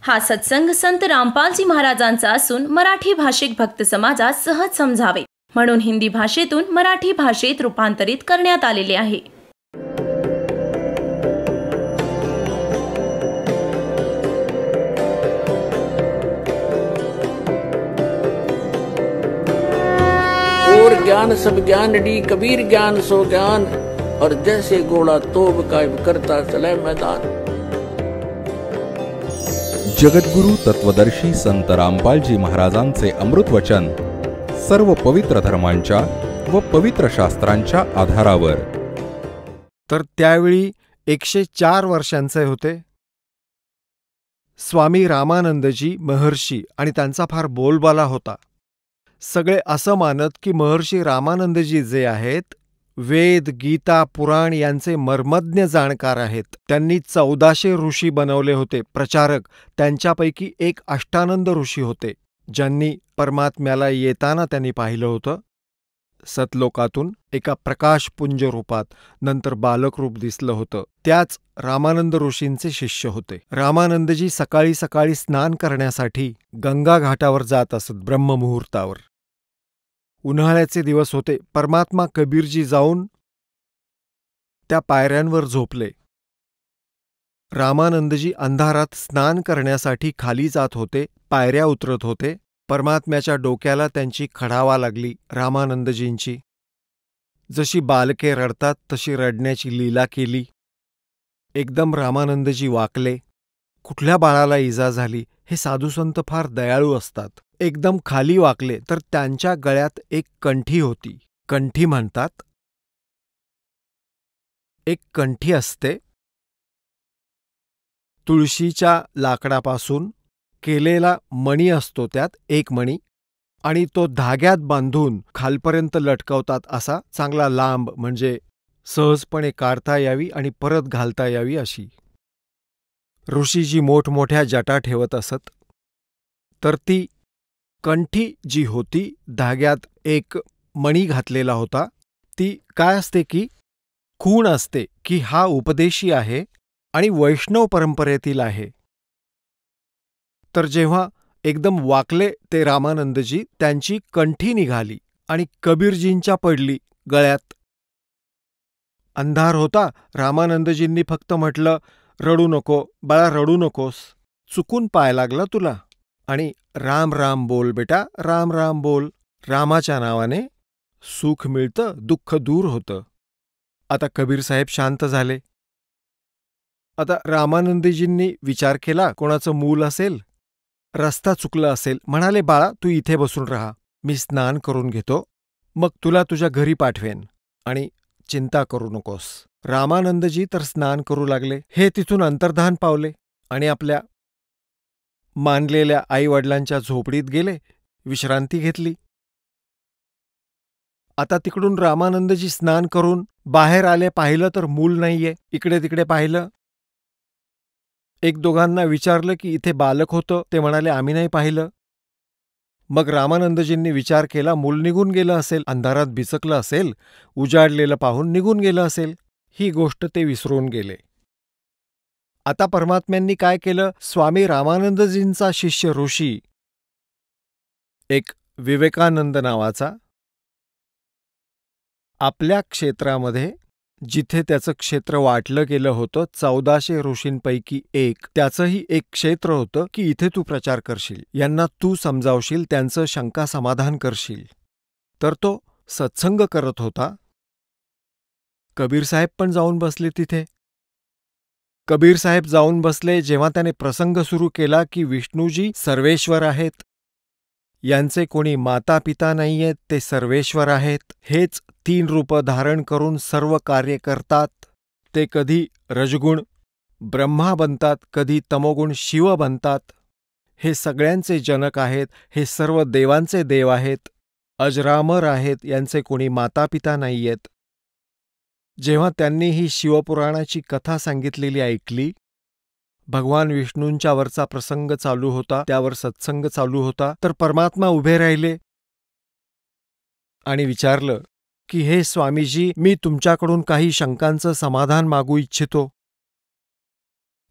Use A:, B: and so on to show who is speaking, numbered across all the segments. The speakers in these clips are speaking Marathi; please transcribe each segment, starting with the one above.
A: हा सत्संग संत रामपालजी महाराजांचा असून मराठी भाषिक भक्त समाजास सहज समजावे म्हणून हिंदी भाषेतून मराठी भाषेत रूपांतरित करण्यात आलेले आहे.
B: और ज्ञान सब ज्ञान डी कबीर ज्ञान सो ज्ञान और जैसे घोड़ा तोब कायम करता चले मैदान.
C: जगद्गुरु तत्वदर्शी संत रामपालजी महाराजांचे अमृत वचन सर्व पवित्र धर्मांच्या व पवित्र शास्त्रांच्या आधारावर.
D: तर त्यावेळी 104 वर्षांचे होते. स्वामी रामानंदजी महर्षी आणि त्यांचा फार बोलबाला होता. सगळे असं मानत की महर्षी रामानंदजी जे आहेत वेद, गीता, पुराण यांचे मर्मज्ञ जाणकार आहेत. त्यांनी 1400 ऋषी बनवले होते प्रचारक. त्यांच्यापैकी एक अष्टानंद ऋषी होते ज्यांनी परमात्म्याला येताना त्यांनी पाहिलं होतं. सतलोकातून एका प्रकाशपुंज रूपात, नंतर बालक रूप दिसलं होतं. त्याच रामानंद ऋषींचे शिष्य होते. रामानंदजी सकाळी सकाळी स्नान करण्यासाठी गंगा घाटावर जात असत ब्रह्ममुहूर्तावर. उन्हाळ्याचे दिवस होते. परमात्मा कबीरजी जाऊन त्या पायऱ्यांवर झोपले. रामानंदजी अंधारात स्नान करण्यासाठी खाली जात होते, पायऱ्या उतरत होते. परमात्म्याच्या डोक्याला त्यांची खडावा लागली रामानंदजींची. जशी बालके रडतात तशी रडण्याची लीला केली. एकदम रामानंदजी वाकले. कुठल्या बाळाला इजा झाली? हे साधुसंत फार दयाळू असतात. एकदम खाली वाकले तर त्यांच्या गळ्यात एक कंठी होती. कंठी म्हणतात, एक कंठी असते तुळशीच्या लाकडापासून केलेला मणी असतो, त्यात एक मणी, आणि तो धाग्यात बांधून खालपर्यंत लटकवतात. असा चांगला लांब, म्हणजे सहजपणे काढता यावी आणि परत घालता यावी अशी. ऋषीजी मोठमोठ्या जटा ठेवत असत. तर ती कंठी जी होती, धाग्यात एक मणी घातलेला होता, ती काय असते की खूण असते की हा उपदेशी आहे आणि वैष्णव परंपरेतील आहे. तर जेव्हा एकदम वाकले ते रामानंदजी, त्यांची कंठी निघाली आणि कबीरजींच्या पडली गळ्यात. अंधार होता. रामानंदजींनी फक्त म्हटलं, रडू नको बाळा, रडू नकोस, चुकून पाय लागला तुला, आणि राम राम बोल बेटा, राम राम बोल. रामाच्या नावाने सुख मिळतं, दुःख दूर होतं. आता कबीर साहेब शांत झाले. आता रामानंदजींनी विचार केला, कोणाचं मूल असेल, रस्ता चुकला असेल. म्हणाले, बाळा तू इथे बसून राहा, मी स्नान करून घेतो, मग तुला तुझ्या घरी पाठवेन आणि चिंता करू नकोस. रामानंदजी तर स्नान करू लागले. हे तिथून अंतर्धान पावले आणि आपल्या मानलेल्या आईवडिलांच्या झोपडीत गेले, विश्रांती घेतली. आता तिकडून रामानंदजी स्नान करून बाहेर आले. पाहिलं तर मूल नाहीये. इकडे तिकडे पाहिलं. एक दोघांना विचारलं की इथे बालक होतं. ते म्हणाले, आम्ही नाही पाहिलं. मग रामानंदजींनी विचार केला, मूल निघून गेलं असेल, अंधारात बिचकलं असेल, उजाडलेलं पाहून निघून गेलं असेल. ही गोष्ट ते विसरून गेले. आता परमात्म्यांनी काय केलं, स्वामी रामानंदजींचा शिष्य ऋषी एक विवेकानंद नावाचा, आपल्या क्षेत्रामध्ये जिथे त्याचं क्षेत्र वाटलं गेलं होतं 1400 ऋषींपैकी एक, त्याचंही एक क्षेत्र होतं की इथे तू प्रचार करशील, यांना तू समजावशील, त्यांचं शंका समाधान करशील. तर तो सत्संग करत होता. कबीर साहेब पण जाऊन बसले तिथे. कबीर साहेब जाऊन बसले. जेव्हा त्याने प्रसंग सुरू केला की विष्णूजी सर्वेश्वर आहेत, यांचे कोणी माता पिता नाहीयेत, ते सर्वेश्वर आहेत, हेच 3 रूपं धारण करून सर्व कार्य करतात. ते कधी रजगुण ब्रह्मा बनतात, कधी तमोगुण शिव बनतात. हे सगळ्यांचे जनक आहेत, हे सर्व देवांचे देव आहेत, अजरामर आहेत, यांचे कोणी माता पिता नाहीयेत. जेव्हा त्यांनी ही शिवपुराणाची कथा सांगितलेली ऐकली, भगवान विष्णूंच्या वरचा प्रसंग चालू होता, त्यावर सत्संग चालू होता, तर परमात्मा उभे राहिले आणि विचारलं की हे स्वामीजी, मी तुमच्याकडून काही शंकांचं समाधान मागू इच्छितो.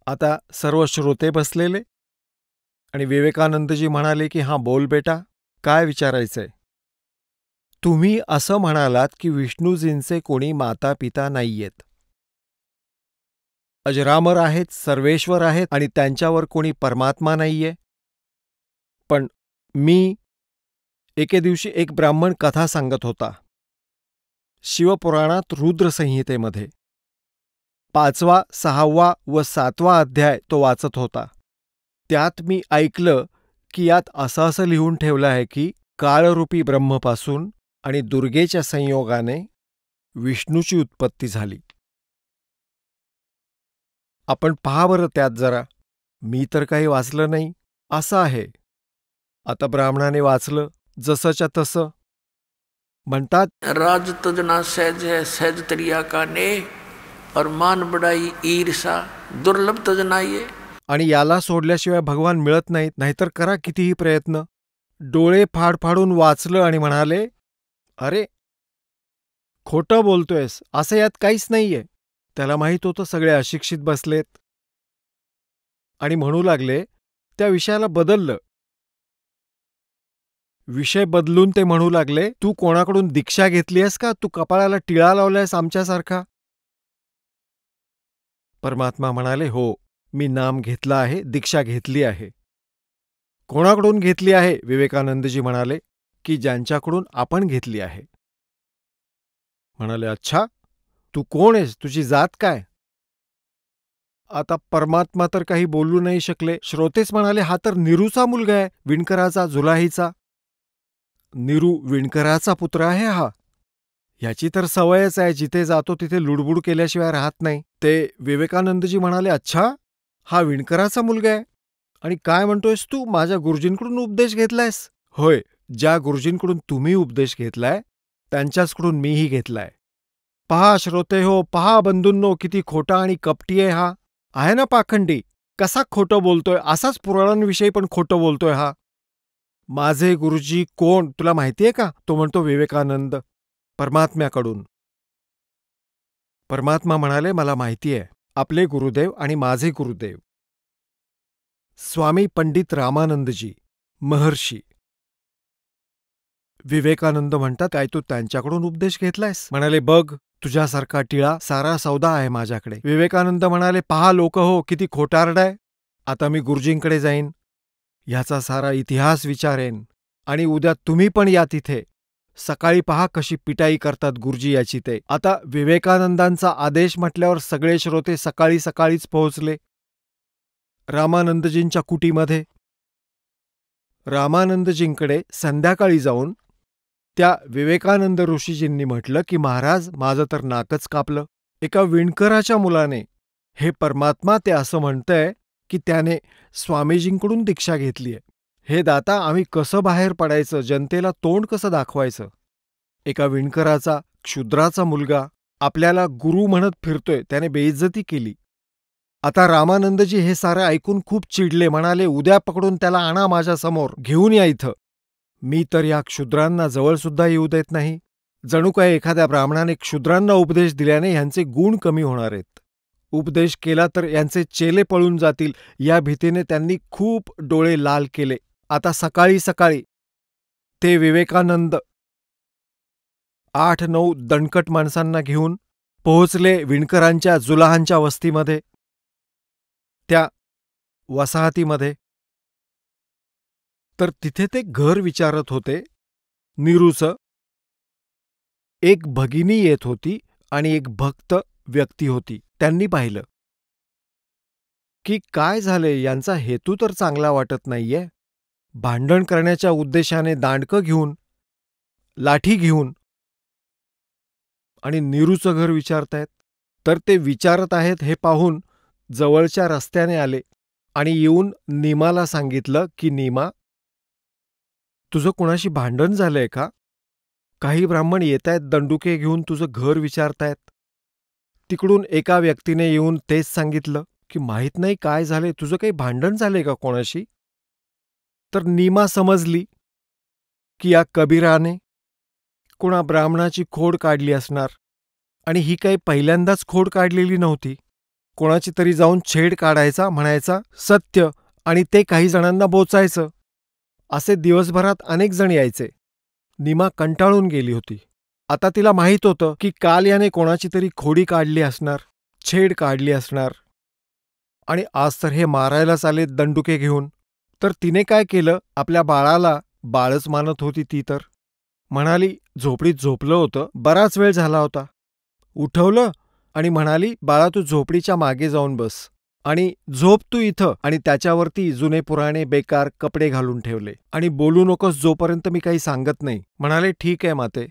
D: आता सर्व श्रोते बसलेले. आणि विवेकानंदजी म्हणाले की हां बोल बेटा, काय विचारायचंय? तुम्ही असं म्हणालात की विष्णूजींचे कोणी माता पिता नाहीयेत. अजरामर आहेत, सर्वेश्वर आहेत आणि त्यांच्यावर कोणी परमात्मा नाहीये. पण मी एके दिवशी एक ब्राह्मण कथा सांगत होता. शिवपुराणात रुद्रसंहितेमध्ये 5वा, 6वा व 7वा अध्याय तो वाचत होता. त्यात मी ऐकलं की यात असं लिहून ठेवलं आहे की काळरूपी ब्रह्मपासून आणि दुर्गेच्या संयोगाने विष्णूची उत्पत्ती झाली. आपण पहा बरं त्यात जरा. मी तर काही वाचलं नाही, असं आहे. आता ब्राह्मणाने वाचलं जसंच्या तसं. म्हणतात
B: राज तजना सहज है सहज तरिया का ने और मान बड़ाई ईर्षा दुर्लभ तजना ये.
D: आणि याला सोडल्याशिवाय भगवान मिळत नाहीत, नाहीतर करा कितीही प्रयत्न. डोळे फाडफाडून वाचलं आणि म्हणाले, अरे खोटं बोलतोयस, असं यात काहीच नाहीये. त्याला माहीत होतं सगळे अशिक्षित बसलेत आणि म्हणू लागले. त्या विषयाला बदललं. विषय बदलून ते म्हणू लागले, तू कोणाकडून दीक्षा घेतली आहेस का? तू कपाळाला टिळा लावलायस आमच्यासारखा? परमात्मा म्हणाले, हो, मी नाम घेतलं आहे, दीक्षा घेतली आहे. कोणाकडून घेतली आहे? विवेकानंदजी म्हणाले की ज्यांच्याकडून आपण घेतली आहे. म्हणाले, अच्छा, तू कोण आहेस? तुझी जात काय? आता परमात्मा तर काही बोलू नाही शकले. श्रोतेच म्हणाले, हा तर निरूचा मुलगा आहे, विणकराचा, जुलाहीचा. निरू विणकराचा पुत्र आहे हा. याची तर सवयच आहे, जिथे जातो तिथे लुडबुड केल्याशिवाय राहत नाही. ते विवेकानंदजी म्हणाले, अच्छा, हा विणकराचा मुलगा आहे आणि काय म्हणतोयस तू? माझ्या गुरुजींकडून उपदेश घेतलायस? होय, ज्या गुरुजींकडून तुम्ही उपदेश घेतलाय त्यांच्याचकडून मीही घेतलाय. पहा श्रोते हो, पहा बंधूंनो, किती खोटा आणि कपटी आहे हा. आहे ना पाखंडी? कसा खोटं बोलतोय? असाच पुराणांविषयी पण खोटं बोलतोय हा. माझे गुरुजी कोण तुला माहितीये का? तो म्हणतो विवेकानंद, परमात्म्याकडून. परमात्मा म्हणाले, मला माहितीये, आपले गुरुदेव आणि माझे गुरुदेव स्वामी पंडित रामानंदजी महर्षी. विवेकानंद म्हणतात, काय तू त्यांच्याकडून उपदेश घेतलायस? म्हणाले, बघ, तुझ्यासारखा टिळा सारा सौदा आहे माझ्याकडे. विवेकानंद म्हणाले, पहा लोक हो, किती खोटारडाय. आता मी गुरुजींकडे जाईन, ह्याचा सारा इतिहास विचारेन आणि उद्या तुम्ही पण या तिथे. सकाळी पहा कशी पिटाई करतात गुरुजी याची ते. आता विवेकानंदांचा आदेश म्हटल्यावर सगळे श्रोते सकाळी सकाळीच पोहोचले रामानंदजींच्या कुटीमध्ये. रामानंदजींकडे संध्याकाळी जाऊन त्या विवेकानंद ऋषीजींनी म्हटलं की महाराज, माझं तर नाकच कापलं. एका विणकराच्या मुलाने, हे परमात्मा ते असं म्हणतंय की त्याने स्वामीजींकडून दीक्षा घेतलीय. हे दाता, आम्ही कसं बाहेर पडायचं? जनतेला तोंड कसं दाखवायचं? एका विणकराचा, क्षुद्राचा मुलगा आपल्याला गुरु म्हणत फिरतोय, त्याने बेइज्जती केली. आता रामानंदजी हे सारे ऐकून खूप चिडले. म्हणाले, उद्या पकडून त्याला आणा माझ्यासमोर, घेऊन या इथं. मी तर या क्षुद्रांना जवळसुद्धा येऊ देत नाही. जणू काय एखाद्या ब्राह्मणाने क्षुद्रांना उपदेश दिल्याने ह्यांचे गुण कमी होणार आहेत. उपदेश केला तर यांचे चेले पळून जातील, या भीतीने त्यांनी खूप डोळे लाल केले. आता सकाळी सकाळी ते विवेकानंद 8-9 दणकट माणसांना घेऊन पोहोचले विणकरांच्या, जुलाहांच्या वस्तीमध्ये, त्या वसाहतीमध्ये. तर तिथे ते घर विचारत होते निरूचं. एक भगिनी येत होती आणि एक भक्त व्यक्ती होती. त्यांनी पाहिलं की काय झाले, यांचा हेतू तर चांगला वाटत नाहीये. भांडण करण्याच्या उद्देशाने दांडकं घेऊन, लाठी घेऊन आणि निरूचं घर विचारतायत. तर ते विचारत आहेत हे पाहून जवळच्या रस्त्याने आले आणि येऊन नीमाला सांगितलं की नीमा, तुझं कुणाशी भांडण झालंय का? काही ब्राह्मण येतायत दंडुके घेऊन, तुझं घर विचारतायत. तिकडून एका व्यक्तीने येऊन तेच सांगितलं की माहीत नाही काय झाले, तुझं काही भांडण झालंय का कोणाशी? तर नीमा समजली की या कबीराने कोणा ब्राह्मणाची खोड काढली असणार आणि ही काही पहिल्यांदाच खोड काढलेली नव्हती. कोणाची तरी जाऊन छेड काढायचा, म्हणायचा सत्य आणि ते काही जणांना बोचायचं. असे दिवसभरात अनेक जण यायचे. नीमा कंटाळून गेली होती. आता तिला माहीत होतं की काल याने कोणाची तरी खोडी काढली असणार, छेड काढली असणार, आणि आज तर हे मारायलाच आले दंडुके घेऊन. तर तिने काय केलं, आपल्या बाळाला, बाळच मानत होती ती तर, म्हणाली, झोपडीत झोपलं होतं, बराच वेळ झाला होता. उठवलं आणि म्हणाली, बाळा तू झोपडीच्या मागे जाऊन बस आणि झोप तू इथं. आणि त्याच्यावरती जुने पुराणे बेकार कपडे घालून ठेवले आणि बोलू नकोस जोपर्यंत मी काही सांगत नाही. म्हणाले, ठीक आहे माते.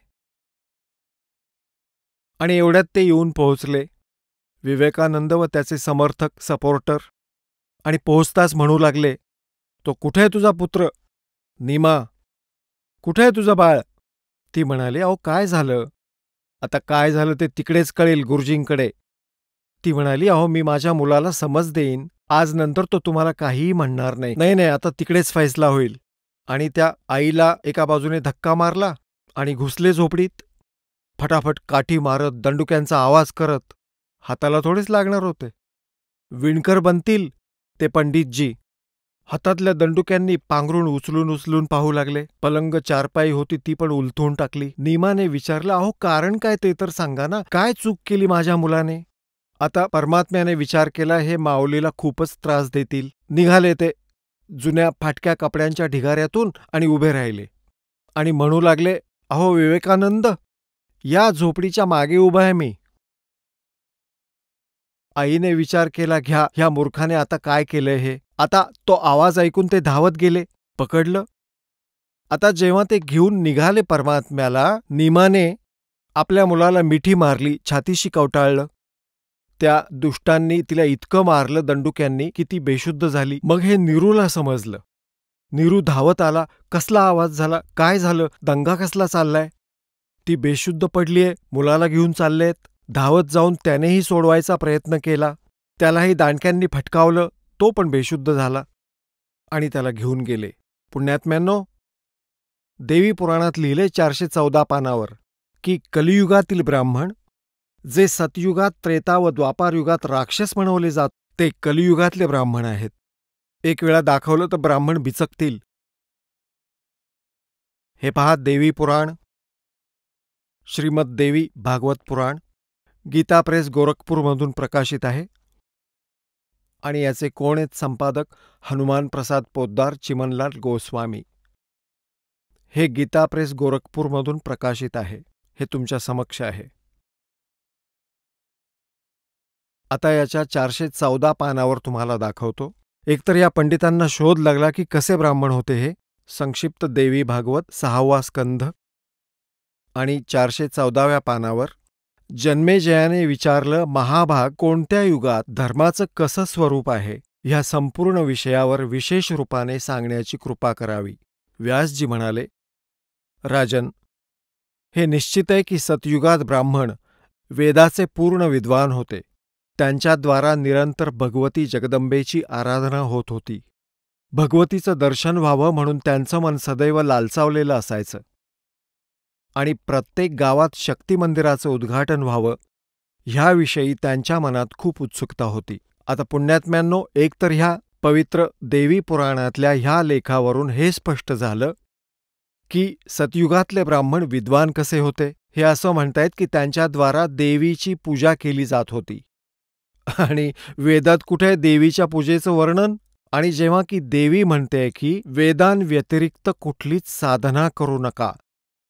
D: आणि एवढ्यात ते येऊन पोहोचले, विवेकानंद व त्याचे समर्थक, सपोर्टर. आणि पोहोचताच म्हणू लागले, तो कुठे आहे तुझा पुत्र? नीमा, कुठे आहे तुझं बाळ? ती म्हणाली, अहो काय झालं? आता काय झालं ते तिकडेच कळेल, गुरुजींकडे. ती म्हणाली, अहो मी माझ्या मुलाला समज देईन, आज नंतर तो तुम्हाला काहीही म्हणणार नाही. नाही, आता तिकडेच फैसला होईल. आणि त्या आईला एका बाजूने धक्का मारला आणि घुसले झोपडीत. फटाफट काठी मारत, दंडुक्यांचा आवाज करत. हाताला थोडेच लागणार होते. विणकर बनतील ते पंडितजी. हातातल्या दंडुक्यांनी पांघरून उचलून पाहू लागले. पलंग चारपाई होती ती पण उलथून टाकली. नीमाने विचारलं, अहो कारण काय ते तर सांगा ना, काय चूक केली माझ्या मुलाने? आता परमात्म्याने विचार केला, हे माऊलीला खूपच त्रास देतील. निघाले ते जुन्या फाटक्या कपड्यांच्या ढिगाऱ्यातून आणि उभे राहिले आणि म्हणू लागले, अहो विवेकानंद, या झोपडीच्या मागे उभा आहे मी. आईने विचार केला, घ्या, ह्या मूर्खाने आता काय केलंय हे. आता तो आवाज ऐकून ते धावत गेले, पकडलं. आता जेव्हा ते घेऊन निघाले परमात्म्याला, नीमाने आपल्या मुलाला मिठी मारली, छातीशी कवटाळलं. त्या दुष्टांनी तिला इतकं मारलं दंडुक्यांनी की ती बेशुद्ध झाली. मग हे नीरूला समजलं. नीरू धावत आला, कसला आवाज झाला, काय झालं, दंगा कसला चाललाय? ती बेशुद्ध पडलीये, मुलाला घेऊन चाललेत. धावत जाऊन त्यानेही सोडवायचा प्रयत्न केला. त्यालाही दांडक्यांनी फटकावलं, तो पण बेशुद्ध झाला आणि त्याला घेऊन गेले. पुण्यात्म्यांनो, देवी पुराणात लिहिले 414 पानावर की कलियुगातील ब्राह्मण, जे सतयुगात, त्रेता व द्वापार युगात राक्षस म्हणवले जात, ते कलियुगातले ब्राह्मण आहेत. एक वेळा दाखवलं तर ब्राह्मण बिचकतील. हे पहा, देवी पुराण, श्रीमद देवी भागवत पुराण, गीता प्रेस गोरखपूरमधून प्रकाशित आहे. आणि याचे कोण आहेत संपादक? हनुमान प्रसाद पोद्दार, चिमनलाल गोस्वामी. हे गीता प्रेस गोरखपूरमधून प्रकाशित आहे. हे तुमच्या समक्ष आहे. आता याच्या 414 पानावर तुम्हाला दाखवतो. एकतर या पंडितांना शोध लागला की कसे ब्राह्मण होते हे. संक्षिप्त देवी भागवत 6वा स्कंध आणि 414व्या पानावर जन्मेजयाने विचारलं, महाभाग, कोणत्या युगात धर्माचं कसं स्वरूप आहे, ह्या संपूर्ण विषयावर विशेष रूपाने सांगण्याची कृपा करावी. व्यासजी म्हणाले, राजन, हे निश्चित आहे की सतयुगात ब्राह्मण वेदाचे पूर्ण विद्वान होते. त्यांच्याद्वारा निरंतर भगवती जगदंबेची आराधना होत होती. भगवतीचं दर्शन व्हावं म्हणून त्यांचं मन सदैव लालचावलेलं असायचं. आणि प्रत्येक गावात शक्ती मंदिराचं उद्घाटन व्हावं ह्याविषयी त्यांच्या मनात खूप उत्सुकता होती. आता पुण्यात्म्यांनो, एकतर ह्या पवित्र देवी पुराणातल्या ह्या लेखावरून हे स्पष्ट झालं की सतयुगातले ब्राह्मण विद्वान कसे होते. हे असं म्हणतायत की त्यांच्याद्वारा देवीची पूजा केली जात होती. आणि वेदात कुठे देवीच्या पूजेचं वर्णन? आणि जेव्हा की देवी म्हणते की वेदांव्यतिरिक्त कुठलीच साधना करू नका,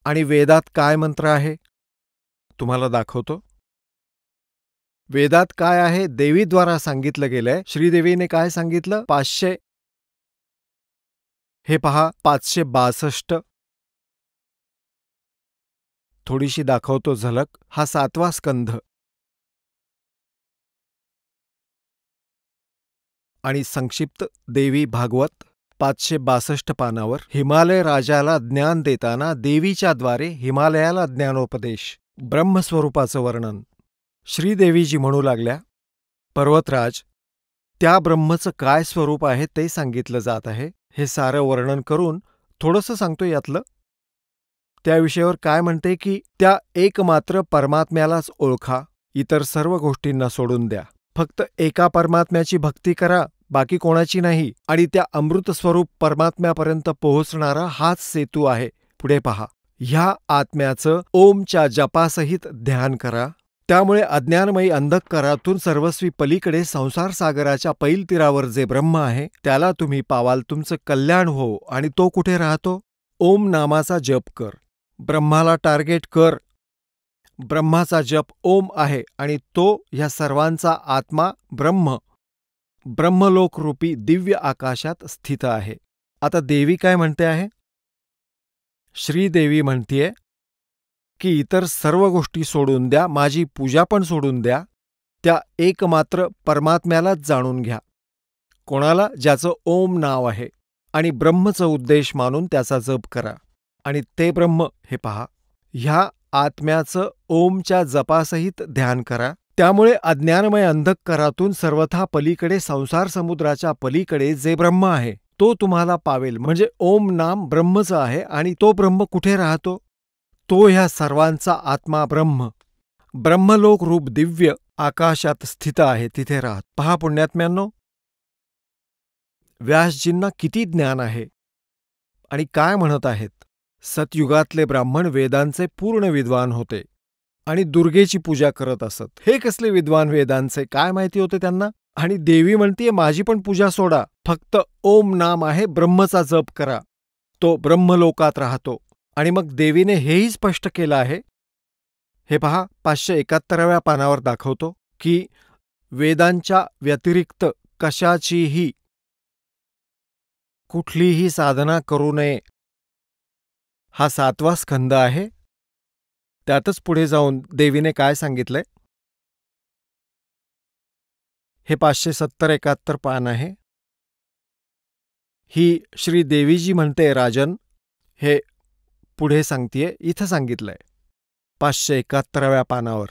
D: आणि वेदात काय मंत्र आहे तुम्हाला दाखवतो. वेदात काय आहे देवीद्वारा सांगितलं गेलंय. श्रीदेवीने काय सांगितलं? 500. हे पहा, 562. थोडीशी दाखवतो झलक. हा 7वा स्कंध आणि संक्षिप्त देवी भागवत 562 पानावर हिमालय राजाला ज्ञान देताना देवीच्या द्वारे हिमालयाला ज्ञानोपदेश, ब्रह्मस्वरूपाचं वर्णन. श्रीदेवीजी म्हणू लागल्या, पर्वतराज, त्या ब्रह्मचं काय स्वरूप आहे ते सांगितलं जात आहे. हे सारं वर्णन करून थोडंसं सांगतो यातलं. त्या विषयावर काय म्हणते की त्या एकमात्र परमात्म्यालाच ओळखा, इतर सर्व गोष्टींना सोडून द्या. फक्त एका परमात्म्याची भक्ती करा, बाकी कोणाची नाही. आणि त्या अमृत स्वरूप परमात्म्यापर्यंत पोहोचणारा हाच सेतू आहे. पुढे पहा. ह्या आत्म्याचं ओमच्या जपासहित ध्यान करा. त्यामुळे अज्ञानमयी अंधकारातून सर्वस्वी पलीकडे संसार सागराच्या पैल तीरावर जे ब्रह्म आहे त्याला तुम्ही पावाल. तुमचं कल्याण हो. आणि तो कुठे राहतो? ओम नामाचा जप कर. ब्रह्माला टार्गेट कर. ब्रह्माचा जप ओम आहे आणि तो ह्या सर्वांचा आत्मा ब्रह्म ब्रह्मलोकरूपी दिव्य आकाशात स्थित आहे. आता देवी काय म्हणते आहे? श्रीदेवी म्हणतीये की इतर सर्व गोष्टी सोडून द्या, माझी पूजा पण सोडून द्या, त्या एकमात्र परमात्म्यालाच जाणून घ्या. कोणाला? ज्याचं ओम नाव आहे. आणि ब्रह्मचं उद्देश मानून त्याचा जप करा. आणि ते ब्रह्म हे पहा. ह्या आत्म्याचं ओमच्या जपासहित ध्यान करा. त्यामुळे अज्ञानमय अंधकारातून सर्वथा पलीकडे संसार समुद्राच्या पलीकडे जे ब्रह्म आहे तो तुम्हाला पावेल. म्हणजे ओम नाम ब्रह्मचं आहे. आणि तो ब्रह्म कुठे राहतो? तो ह्या सर्वांचा आत्मा ब्रह्म ब्रह्मलोक रूप दिव्य आकाशात स्थित आहे, तिथे राहत. पहा पुण्यात्म्यांनो, व्यासजींना किती ज्ञान आहे आणि काय म्हणत आहेत. सतयुगातले ब्राह्मण वेदांचे पूर्ण विद्वान होते आणि दुर्गेची पूजा करत असत. हे कसले विद्वान वेदांचे? काय माहिती होते त्यांना? आणि देवी म्हणतीये माझी पण पूजा सोडा, फक्त ओम नाम आहे ब्रह्मचा जप करा, तो ब्रह्मलोकात राहतो. आणि मग देवीने हेही स्पष्ट केलं आहे. हे पहा, 571व्या पानावर दाखवतो की वेदांच्या व्यतिरिक्त कशाचीही कुठलीही साधना करू नये. हा 7वा स्कंद आहे. त्यातच पुढे जाऊन देवीने काय सांगितलंय हे 570-71 पान आहे. ही श्री देवीजी म्हणते राजन, हे पुढे सांगतीये. इथं सांगितलंय 571व्या पानावर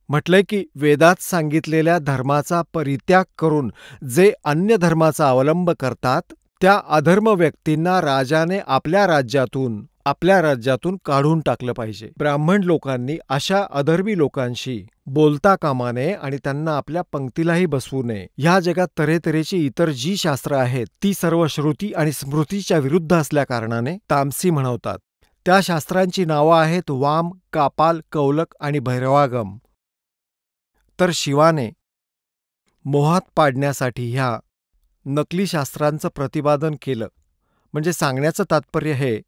D: म्हटलंय की वेदात सांगितलेल्या धर्माचा परित्याग करून जे अन्य धर्माचा अवलंब करतात त्या अधर्म व्यक्तींना राजाने आपल्या राज्यातून काढून टाकलं पाहिजे. ब्राह्मण लोकांनी अशा अधर्मी लोकांशी बोलता कामा नये आणि त्यांना आपल्या पंक्तीलाही बसवू नये. ह्या जगात तऱ्हेतऱ्हेची इतर जी शास्त्र आहेत ती सर्व श्रुती आणि स्मृतीच्या विरुद्ध असल्याकारणाने तामसी म्हणवतात. त्या शास्त्रांची नावं आहेत वाम, कापाल, कौलक आणि भैरवागम. तर शिवाने मोहात पाडण्यासाठी ह्या नकली शास्त्रांचं प्रतिपादन केलं. म्हणजे सांगण्याचं तात्पर्य हे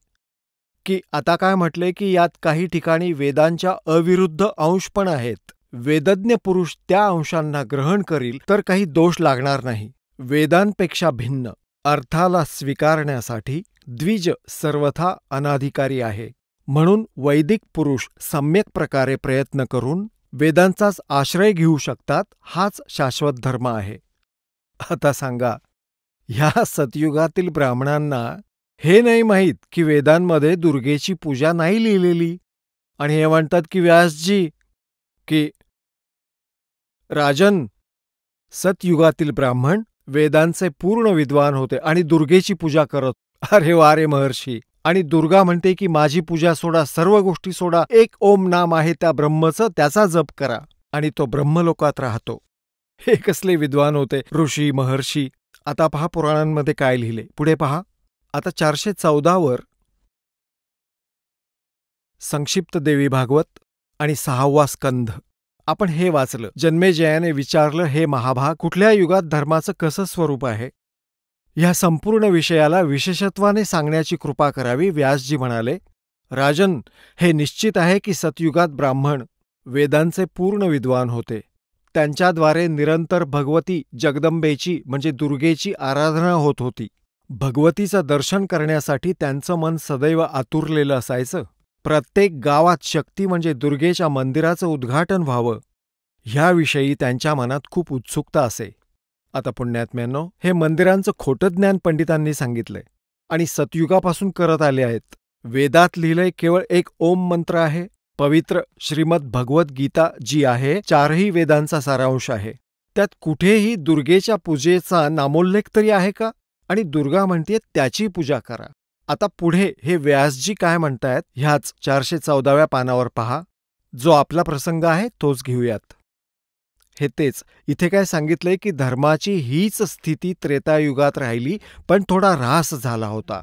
D: की आता काय म्हटलंय की यात काही ठिकाणी वेदांच्या अविरुद्ध अंश पण आहेत. वेदज्ञ पुरुष त्या अंशांना ग्रहण करील तर काही दोष लागणार नाही. वेदांपेक्षा भिन्न अर्थाला स्वीकारण्यासाठी द्विज सर्वथा अनाधिकारी आहे. म्हणून वैदिक पुरुष सम्यक प्रकारे प्रयत्न करून वेदांचाच आश्रय घेऊ शकतात. हाच शाश्वत धर्म आहे. आता सांगा, ह्या सतयुगातील ब्राह्मणांना हे नाही माहीत की वेदांमध्ये दुर्गेची पूजा नाही लिहिलेली. आणि हे म्हणतात की व्यासजी की राजन, सतयुगातील ब्राह्मण वेदांचे पूर्ण विद्वान होते आणि दुर्गेची पूजा करत. अरे वा रे महर्षी. आणि दुर्गा म्हणते की माझी पूजा सोडा, सर्व गोष्टी सोडा, एक ओम नाम आहे त्या ब्रह्मचं, त्याचा जप करा आणि तो ब्रह्मलोकात राहतो. हे कसले विद्वान होते ऋषी महर्षी. आता पहा पुराणांमध्ये काय लिहिले. पुढे पहा. आता 414वर संक्षिप्त देवी भागवत आणि 6वा स्कंध आपण हे वाचलं. जन्मेजयाने विचारलं, हे महाभाग, कुठल्या युगात धर्माचं कसं स्वरूप आहे? ह्या संपूर्ण विषयाला विशेषत्वाने सांगण्याची कृपा करावी. व्यासजी म्हणाले, राजन, हे निश्चित आहे की सतयुगात ब्राह्मण वेदांचे पूर्ण विद्वान होते. त्यांच्याद्वारे निरंतर भगवती जगदंबेची म्हणजे दुर्गेची आराधना होत होती. भगवतीचं दर्शन करण्यासाठी त्यांचं मन सदैव आतुरलेलं असायचं. प्रत्येक गावात शक्ती म्हणजे दुर्गेच्या मंदिराचं उद्घाटन व्हावं ह्याविषयी त्यांच्या मनात खूप उत्सुकता असे. आता पुण्यात्म्यांनो, हे मंदिरांचं खोटं ज्ञान पंडितांनी सांगितलंय आणि सतयुगापासून करत आले आहेत. वेदात लिहिलंय केवळ एक ओम मंत्र आहे. पवित्र श्रीमद भगवत गीता जी आहे 4ही वेदांचा सारांश आहे. त्यात कुठेही दुर्गेच्या पूजेचा नामोल्लेख तरी आहे का? आणि दुर्गा म्हणते त्याची पूजा करा. आता पुढे हे व्यासजी काय म्हणतायत ह्याच 414व्या पानावर पहा. जो आपला प्रसंग आहे तोच घेऊयात. हे तेच. इथे काय सांगितलंय की धर्माची हीच स्थिती त्रेतायुगात राहिली, पण थोडा ऱ्हास झाला होता.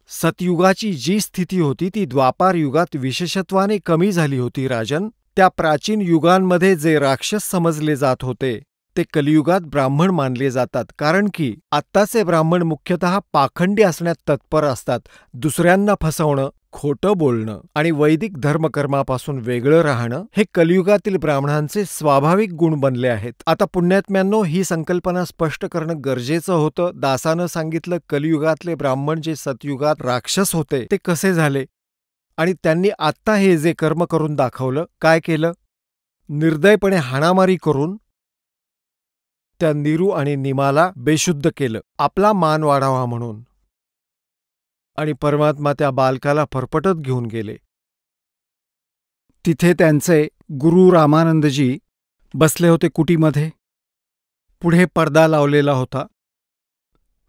D: सतयुगाची जी स्थिती होती ती द्वापार युगात विशेषत्वाने कमी झाली होती राजन. त्या प्राचीन युगांमध्ये जे राक्षस समजले जात होते ते कलियुगात ब्राह्मण मानले जातात, कारण की आत्ताचे ब्राह्मण मुख्यतः पाखंडी असण्यात तत्पर असतात. दुसऱ्यांना फसवणं, खोटं बोलणं आणि वैदिक धर्मकर्मापासून वेगळं राहणं हे कलियुगातील ब्राह्मणांचे स्वाभाविक गुण बनले आहेत. आता पुण्यात्म्यांनो, ही संकल्पना स्पष्ट करणं गरजेचं होतं. दासानं सांगितलं कलियुगातले ब्राह्मण जे सतयुगात राक्षस होते ते कसे झाले, आणि त्यांनी आत्ता हे जे कर्म करून दाखवलं. काय केलं? निर्दयपणे हाणामारी करून त्या नीरू आणि निमाला बेशुद्ध केलं, आपला मान वाढावा म्हणून. आणि परमात्मा त्या बालकाला फरफटत घेऊन गेले. तिथे त्यांचे गुरु रामानंदजी बसले होते कुटीमध्ये. पुढे पडदा लावलेला होता.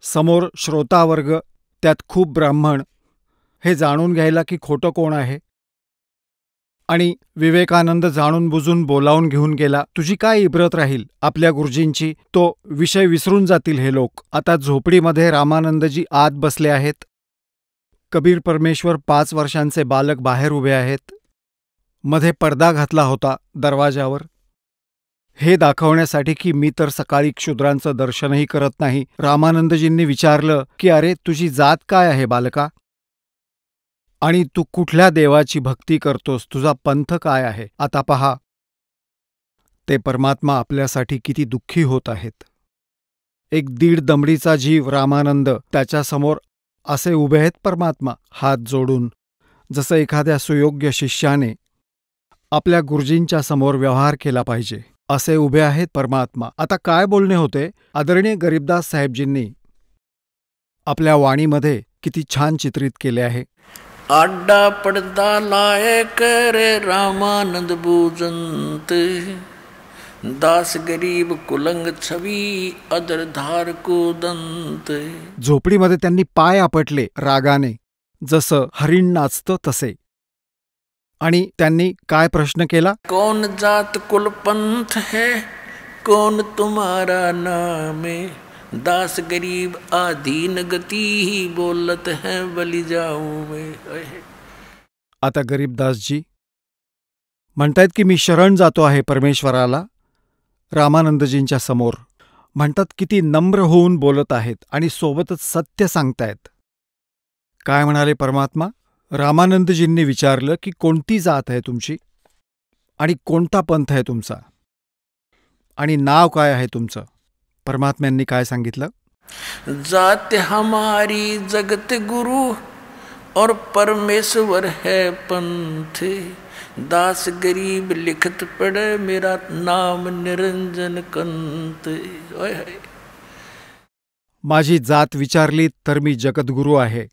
D: समोर श्रोतावर्ग, त्यात खूप ब्राह्मण, हे जाणून घ्यायला की खोटं कोण आहे. आणि विवेकानंद जाणून बुजून बोलावून घेऊन गेला. तुझी काय इब्रत राहील आपल्या गुरुजींची? तो विषय विसरून जातील हे लोक. आता झोपडीमध्ये रामानंदजी आत बसले आहेत. कबीर परमेश्वर 5 वर्षांचे बालक बाहेर उभे आहेत. मध्ये पडदा घातला होता दरवाजावर, हे दाखवण्यासाठी की मी तर सकाळी क्षुद्रांचं दर्शनही करत नाही. रामानंदजींनी विचारलं की अरे, तुझी जात काय आहे बालका, आणि तू कुठल्या देवाची भक्ती करतोस? तुझा पंथ काय आहे? आता पहा, ते परमात्मा आपल्यासाठी किती दुःखी होत आहेत. एक 1.5 दमडीचा जीव रामानंद, त्याच्यासमोर असे उभे आहेत परमात्मा हात जोडून, जसं एखाद्या सुयोग्य शिष्याने आपल्या गुरुजींच्या समोर व्यवहार केला पाहिजे, असे उभे आहेत परमात्मा. आता काय बोलणे होते? आदरणीय गरीबदास साहेबजींनी आपल्या वाणीमध्ये किती छान चित्रित केले आहे.
B: आड्डा पडदा लाए कर रामानंद बूजंत, दास गरीब कुलंग छवी अदरधार को दंत.
D: झोपडीमध्ये त्यांनी पाय आपटले रागाने, जसं हरिण नाचतं तसे. आणि त्यांनी काय प्रश्न केला?
B: कौन जात कुल पंथ है, कौन तुम्हारा नामे, दास गरीब आधीन गती ही बोलत है बलि जाऊं मैं.
D: आता गरीबदासजी म्हणतायत की मी शरण जातो आहे परमेश्वराला. रामानंदजींच्या समोर म्हणतात, किती नम्र होऊन बोलत आहेत आणि सोबतच सत्य सांगतायत. काय म्हणाले परमात्मा? रामानंदजींनी विचारलं की कोणती जात आहे तुमची, आणि कोणता पंथ आहे तुमचा, आणि नाव काय आहे तुमचं? परमात्म्यांनी काय सांगितलं?
B: जात हमारी जगत गुरु और परमेश्वर है पंथ, दास गरीब लिखत पड़े मेरा नाम निरंजन कंत.
D: माझी जात विचारली तर मी जगद्गुरू आहे,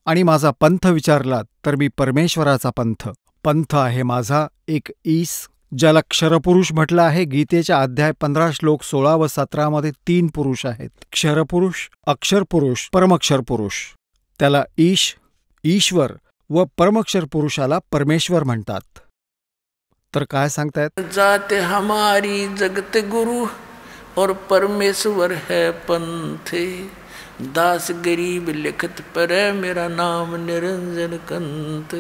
D: आणि माझा पंथ विचारला तर मी परमेश्वराचा पंथ. पंथ आहे माझा एक ईस, ज्याला क्षरपुरुष म्हटलं आहे. गीतेच्या अध्याय 15 श्लोक 16 व 17 मध्ये 3 पुरुष आहेत: क्षरपुरुष, अक्षरपुरुष, परमक्षरपुरुष. त्याला ईश, ईश्वर व परमक्षर पुरुषाला परमेश्वर म्हणतात. तर काय सांगतायत?
B: जाते हमारी जगत गुरु और परमेश्वर है पंथ, दास गरीब लिखत परे मेरा नाम निरंजन कंत.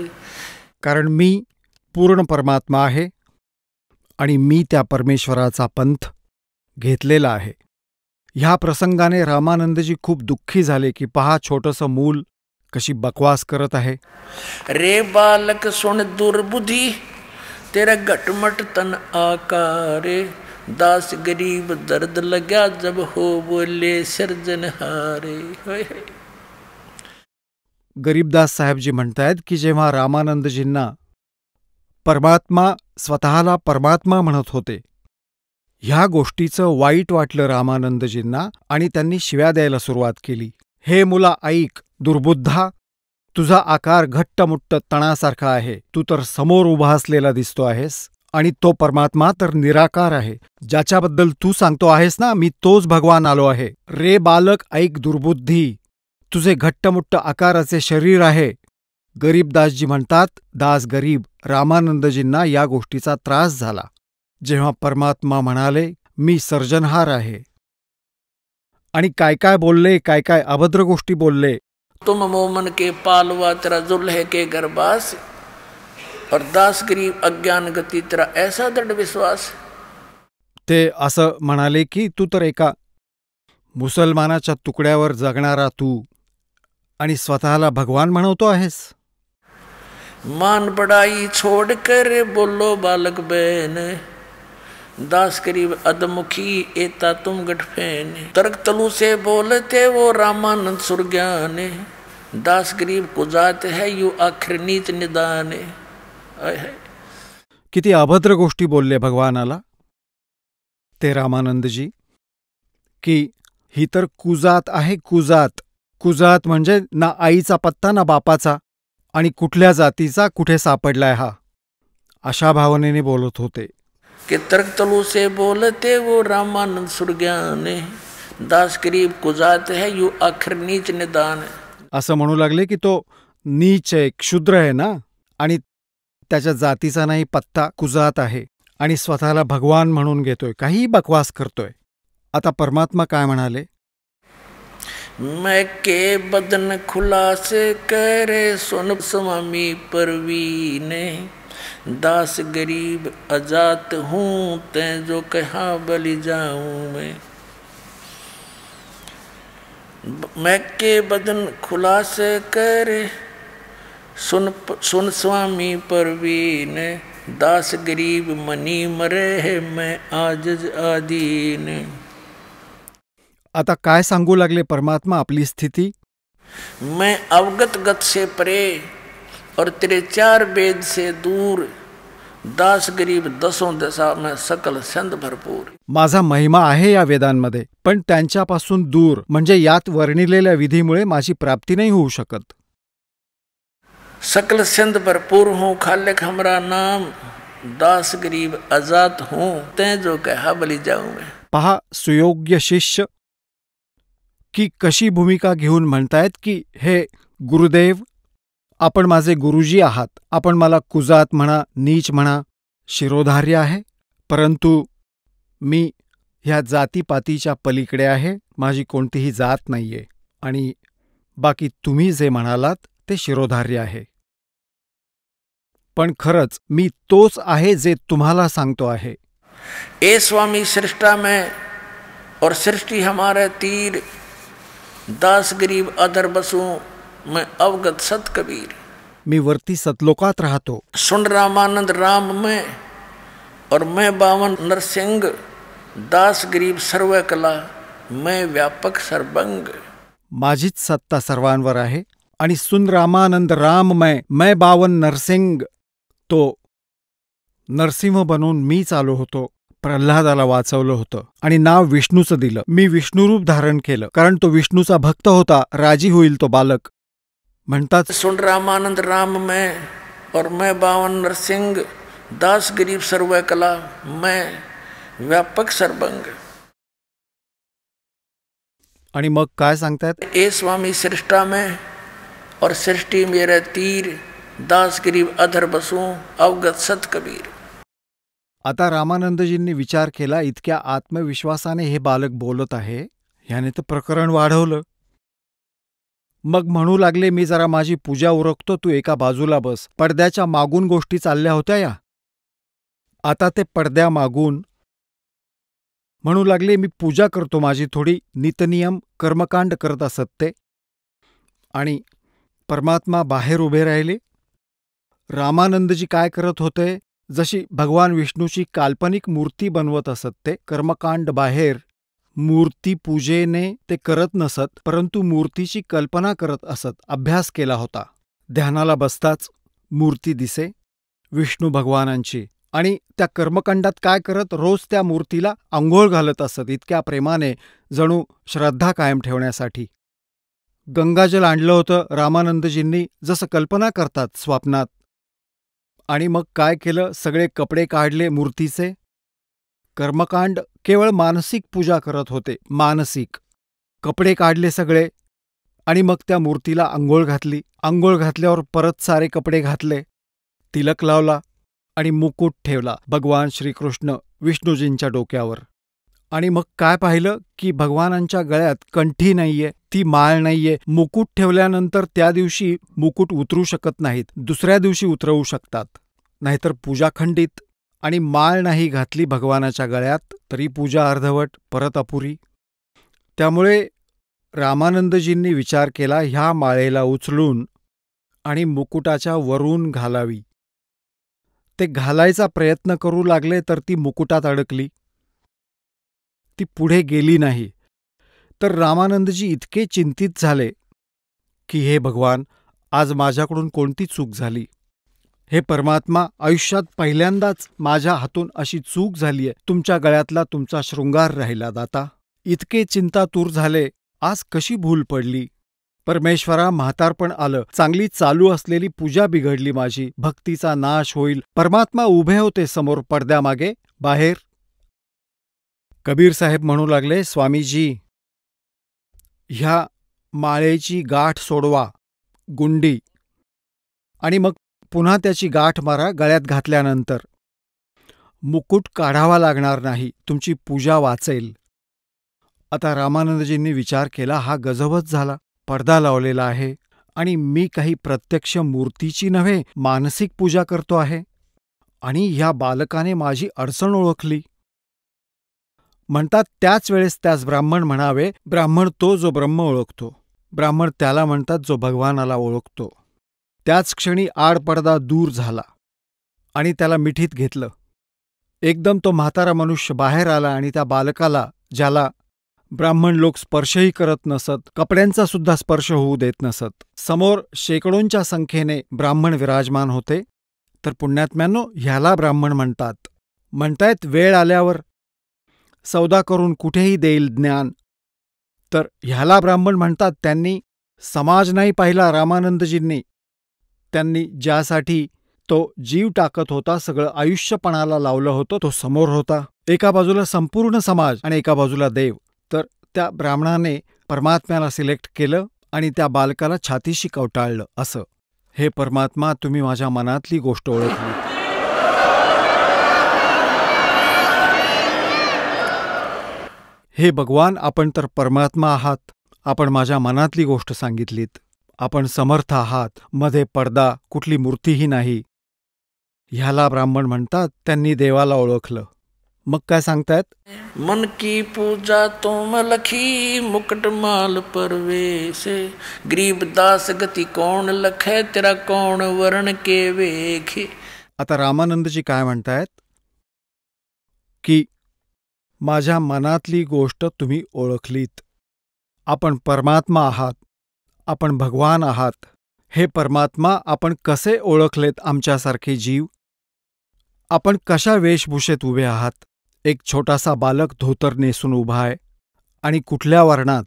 D: कारण मी पूर्ण परमात्मा आहे आणि मी त्या परमेश्वराचा पंथ घेतलेला आहे. ह्या प्रसंगाने रामानंदजी खूप दुःखी झाले की पहा, छोटंसं मूल कशी बकवास करत आहे.
B: रे बालक सुन दुर्बुद्धि, तेरा घटमट तन आकारे, दास गरीब दर्द लग्या जब हो बोले सर्जनहारे.
D: गरीबदास साहेबजी म्हणतायत की जेव्हा रामानंदजींना परमात्मा स्वतःला परमात्मा म्हणत होते, ह्या गोष्टीचं वाईट वाटलं रामानंदजींना, आणि त्यांनी शिव्या द्यायला सुरुवात केली. हे मुला ऐक, दुर्बुद्धा, तुझा आकार घट्टमुट्ट तणासारखा आहे. तू तर समोर उभा असलेला दिसतो आहेस, आणि तो परमात्मा तर निराकार आहे. ज्याच्याबद्दल तू सांगतो आहेस ना, मी तोच भगवान आलो आहे. रे बालक ऐक दुर्बुद्धी, तुझे घट्टमुट्ट आकाराचे शरीर आहे. गरीबदासजी म्हणतात, दास गरीब रामानंदजींना या गोष्टीचा त्रास झाला. जेव्हा परमात्मा म्हणाले मी सर्जनहार आहे, आणि काय काय बोलले, काय काय अभद्र गोष्टी बोलले.
B: तुम मोमन के पालवा तेरा जुल्हे के गर्भास, और दास गरीब अज्ञान गती तेरा ऐसा दृढ़ विश्वास.
D: ते असं म्हणाले की तू तर एका मुसलमानाच्या तुकड्यावर जगणारा तू आणि स्वतःला भगवान म्हणवतो आहेस.
B: मान बड़ाई छोड़ कर बोलो बालक बहन, दास गरीब अदमुखी एता तुम गठफेन. तर्क तलु से बोलते वो रामानंद सुरज्ञान, दास गरीब कुजात है यू आखिर नीच निदान.
D: किती अभद्र गोष्टी बोलले भगवानाला ते रामानंदजी, की ही तर कुजात आहे. कुजात कुजात म्हणजे ना आईचा पत्ता ना बापाचा, आणि कुठल्या जातीचा कुठे सापडलाय हा, अशा भावनेने बोलत होते.
B: कि तर्क तलु से बोलते वो रामानंद सुरज्ञान, दास गरीब कुजात है यू आखिर नीच निदान.
D: असं म्हणू लागले की तो नीच आहे, क्षुद्र आहे ना, आणि त्याच्या जातीचा नाही पत्ता, कुजात आहे, आणि स्वतःला भगवान म्हणून घेतोय, काहीही बकवास करतोय. आता परमात्मा काय म्हणाले,
B: मैं के बदन खुलास करे सुन स्वामी परवीने, दास गरीब अजात हूँ तै जो कहा बलि जाऊं मैं. मैं के बदन खुलास करे सुन स्वामी परवीन, दास गरीब मनी मरे है मैं आजज आदीन.
D: आता काय सांगू लागले परमात्मा आपली स्थिती.
B: मैं अवगत गत से परे और तेरे चार वेद से दूर, दास गरीब दसों दशा में सकल संत भरपूर.
D: माझा महिमा आहे या वेदांमध्ये, पण त्यांच्यापासून दूर म्हणजे यात वर्णिलेल्या विधीमुळे माझी प्राप्ती नाही होऊ शकत.
B: सकल संत भरपूर हूँ खालिक हमरा नाम, दास गरीब आजाद हूँ तै जो कहा बलि जाऊं मैं.
D: पहा सुयोग्य शिष्य की कशी भूमिका घेऊन म्हणतायत की हे गुरुदेव, आपण माझे गुरुजी आहात, आपण मला कुजात म्हणा, नीच म्हणा, शिरोधार्य आहे, परंतु मी ह्या जातीपातीच्या पलीकडे आहे, माझी कोणतीही जात नाहीये, आणि बाकी तुम्ही जे म्हणालात ते शिरोधार्य आहे. पण खरंच मी तोच आहे जे तुम्हाला सांगतो आहे.
B: ए स्वामी सृष्टा में और सृष्टि हमारे तीर, दास गरीब अधर बसूं मैं अवगत सत कबीर.
D: मी वरती सतलोकात राहतो.
B: सुन रामानंद राम में और मैं बावन नरसिंह, दास गरीब सर्व कला मैं व्यापक सर्वंग.
D: माझीच सत्ता सर्वांवर आहे, आणि सुन रामानंद राममय, मैं बावन नरसिंग, तो नरसिंह बनून मी चालू होतो. प्रल्हादाला वाचवलं होतं आणि नाव विष्णूचं दिलं. मी विष्णुरूप धारण केलं, कारण तो विष्णूचा भक्त होता. राजी होईल तो बालक. म्हणतात
B: सुन रामानंद राम में और मैं बावन नरसिंह, दास गरीब सर्व कला मैं व्यापक सर्वंग.
D: आणि मग काय सांगतायत,
B: ए स्वामी सृष्टा में और सृष्टि मेरे तीर, दास गरीब अधर बसूं अवगत सत कबीर.
D: आता रामानंदजींनी विचार केला, इतक्या आत्मविश्वासाने हे बालक बोलत आहे, ह्याने तर प्रकरण वाढवलं. मग म्हणू लागले, मी जरा माझी पूजा उरकतो, तू एका बाजूला बस. पडद्याच्या मागून गोष्टी चालल्या होत्या या. आता ते पडद्या मागून म्हणू लागले, मी पूजा करतो, माझी थोडी नितनियम कर्मकांड करत असत ते. आणि परमात्मा बाहेर उभे राहिले. रामानंदजी काय करत होते, जशी भगवान विष्णूची काल्पनिक मूर्ती बनवत असत ते. कर्मकांड बाहेर मूर्तीपूजेने ते करत नसत, परंतु मूर्तीची कल्पना करत असत. अभ्यास केला होता. ध्यानाला बसताच मूर्ती दिसे विष्णू भगवानांची, आणि त्या कर्मकांडात काय करत, रोज त्या मूर्तीला आंघोळ घालत असत, इतक्या प्रेमाने, जणू श्रद्धा कायम ठेवण्यासाठी. गंगाजल आणलं होतं रामानंदजींनी, जसं कल्पना करतात स्वप्नात. आणि मग काय केलं, सगळे कपडे काढले मूर्तीचे. कर्मकांड केवळ मानसिक पूजा करत होते, मानसिक. कपडे काढले सगळे, आणि मग त्या मूर्तीला आंघोळ घातली. आंघोळ घातल्यावर परत सारे कपडे घातले, तिलक लावला आणि मुकुट ठेवला. भगवान श्रीकृष्ण विष्णूजींच्या डोक्यावर. आणि मग काय पाहिलं की भगवानांच्या गळ्यात कंठी नाहीये, ती माळ नाहीये. मुकुट ठेवल्यानंतर त्या दिवशी मुकुट उतरू शकत नाहीत, दुसऱ्या दिवशी उतरवू शकतात, नाहीतर पूजा खंडित. आणि माळ नाही घातली भगवानाच्या गळ्यात तरी पूजा अर्धवट, परत अपुरी. त्यामुळे रामानंदजींनी विचार केला, ह्या माळेला उचलून आणि मुकुटाच्या वरून घालावी. ते घालायचा प्रयत्न करू लागले तर ती मुकुटात अडकली, ती पुढे गेली नाही. तर रामानंदजी इतके चिंतित झाले की हे भगवान, आज माझ्याकडून कोणती चूक झाली? हे परमात्मा, आयुष्यात पहिल्यांदाच माझ्या हातून अशी चूक झालीय. तुमच्या गळ्यातला तुमचा शृंगार राहिला दाता. इतके चिंतातूर झाले, आज कशी भूल पडली? परमेश्वरा, म्हातारपण आलं, चांगली चालू असलेली पूजा बिघडली माझी, भक्तीचा नाश होईल. परमात्मा उभे होते समोर पडद्यामागे, बाहेर. कबीर साहेब म्हणू लागले, स्वामीजी, ह्या माळेची गाठ सोडवा, गुंडी, आणि मग पुन्हा त्याची गाठ मारा गळ्यात घातल्यानंतर. मुकुट काढावा लागणार नाही, तुमची पूजा वाचेल. आता रामानंदजींनी विचार केला, हा गजबच झाला. पडदा लावलेला आहे आणि मी काही प्रत्यक्ष मूर्तीची नव्हे, मानसिक पूजा करतो आहे. आणि ह्या बालकाने माझी अडचण ओळखली. म्हणतात त्याच वेळेस त्यास ब्राह्मण म्हणावे. ब्राह्मण तो जो ब्रह्म ओळखतो, ब्राह्मण त्याला म्हणतात जो भगवानाला ओळखतो. त्याच क्षणी आडपडदा दूर झाला आणि त्याला मिठीत घेतलं. एकदम तो म्हातारा मनुष्य बाहेर आला आणि त्या बालकाला, ज्याला ब्राह्मण लोक स्पर्शही करत नसत, कपड्यांचा सुद्धा स्पर्श होऊ देत नसत, समोर शेकडोंच्या संख्येने ब्राह्मण विराजमान होते. तर पुण्यात्म्यांनो, ह्याला ब्राह्मण म्हणतात. म्हणतायत वेळ आल्यावर सौदा करून कुठेही देईल ज्ञान. तर ह्याला ब्राह्मण म्हणतात. त्यांनी समाज नाही पाहिला रामानंदजींनी. त्यांनी ज्यासाठी तो जीव टाकत होता, सगळं आयुष्य पणाला लावलं होतं, तो समोर होता. एका बाजूला संपूर्ण समाज आणि एका बाजूला देव. तर त्या ब्राह्मणाने परमात्म्याला सिलेक्ट केलं आणि त्या बालकाला छातीशी कवटाळलं. असं, हे परमात्मा, तुम्ही माझ्या मनातली गोष्ट ओळखली. हे भगवान, आपण तर परमात्मा आहात. आपण माझ्या मनातली गोष्ट सांगितलीत. आपण समर्थ आहात. मध्ये पडदा, कुठली मूर्तीही नाही. ह्याला ब्राह्मण म्हणतात. त्यांनी देवाला ओळखलं. मग काय सांगतायत?
B: मन की पूजा तुम लखी, मुकुट माल परवेशे, गरीबदास गति कौन लखे, तेरा कौन वर्ण के वेखे.
D: आता रामानंदजी काय म्हणतायत की माझ्या मनातली गोष्ट तुम्ही ओळखलीत. आपण परमात्मा आहात, आपण भगवान आहात. हे परमात्मा, आपण कसे ओळखलेत आमच्यासारखे जीव? आपण कशा वेशभूषेत उभे आहात? एक छोटासा बालक धोतर नेसून उभा आहे आणि कुठल्या वर्णात?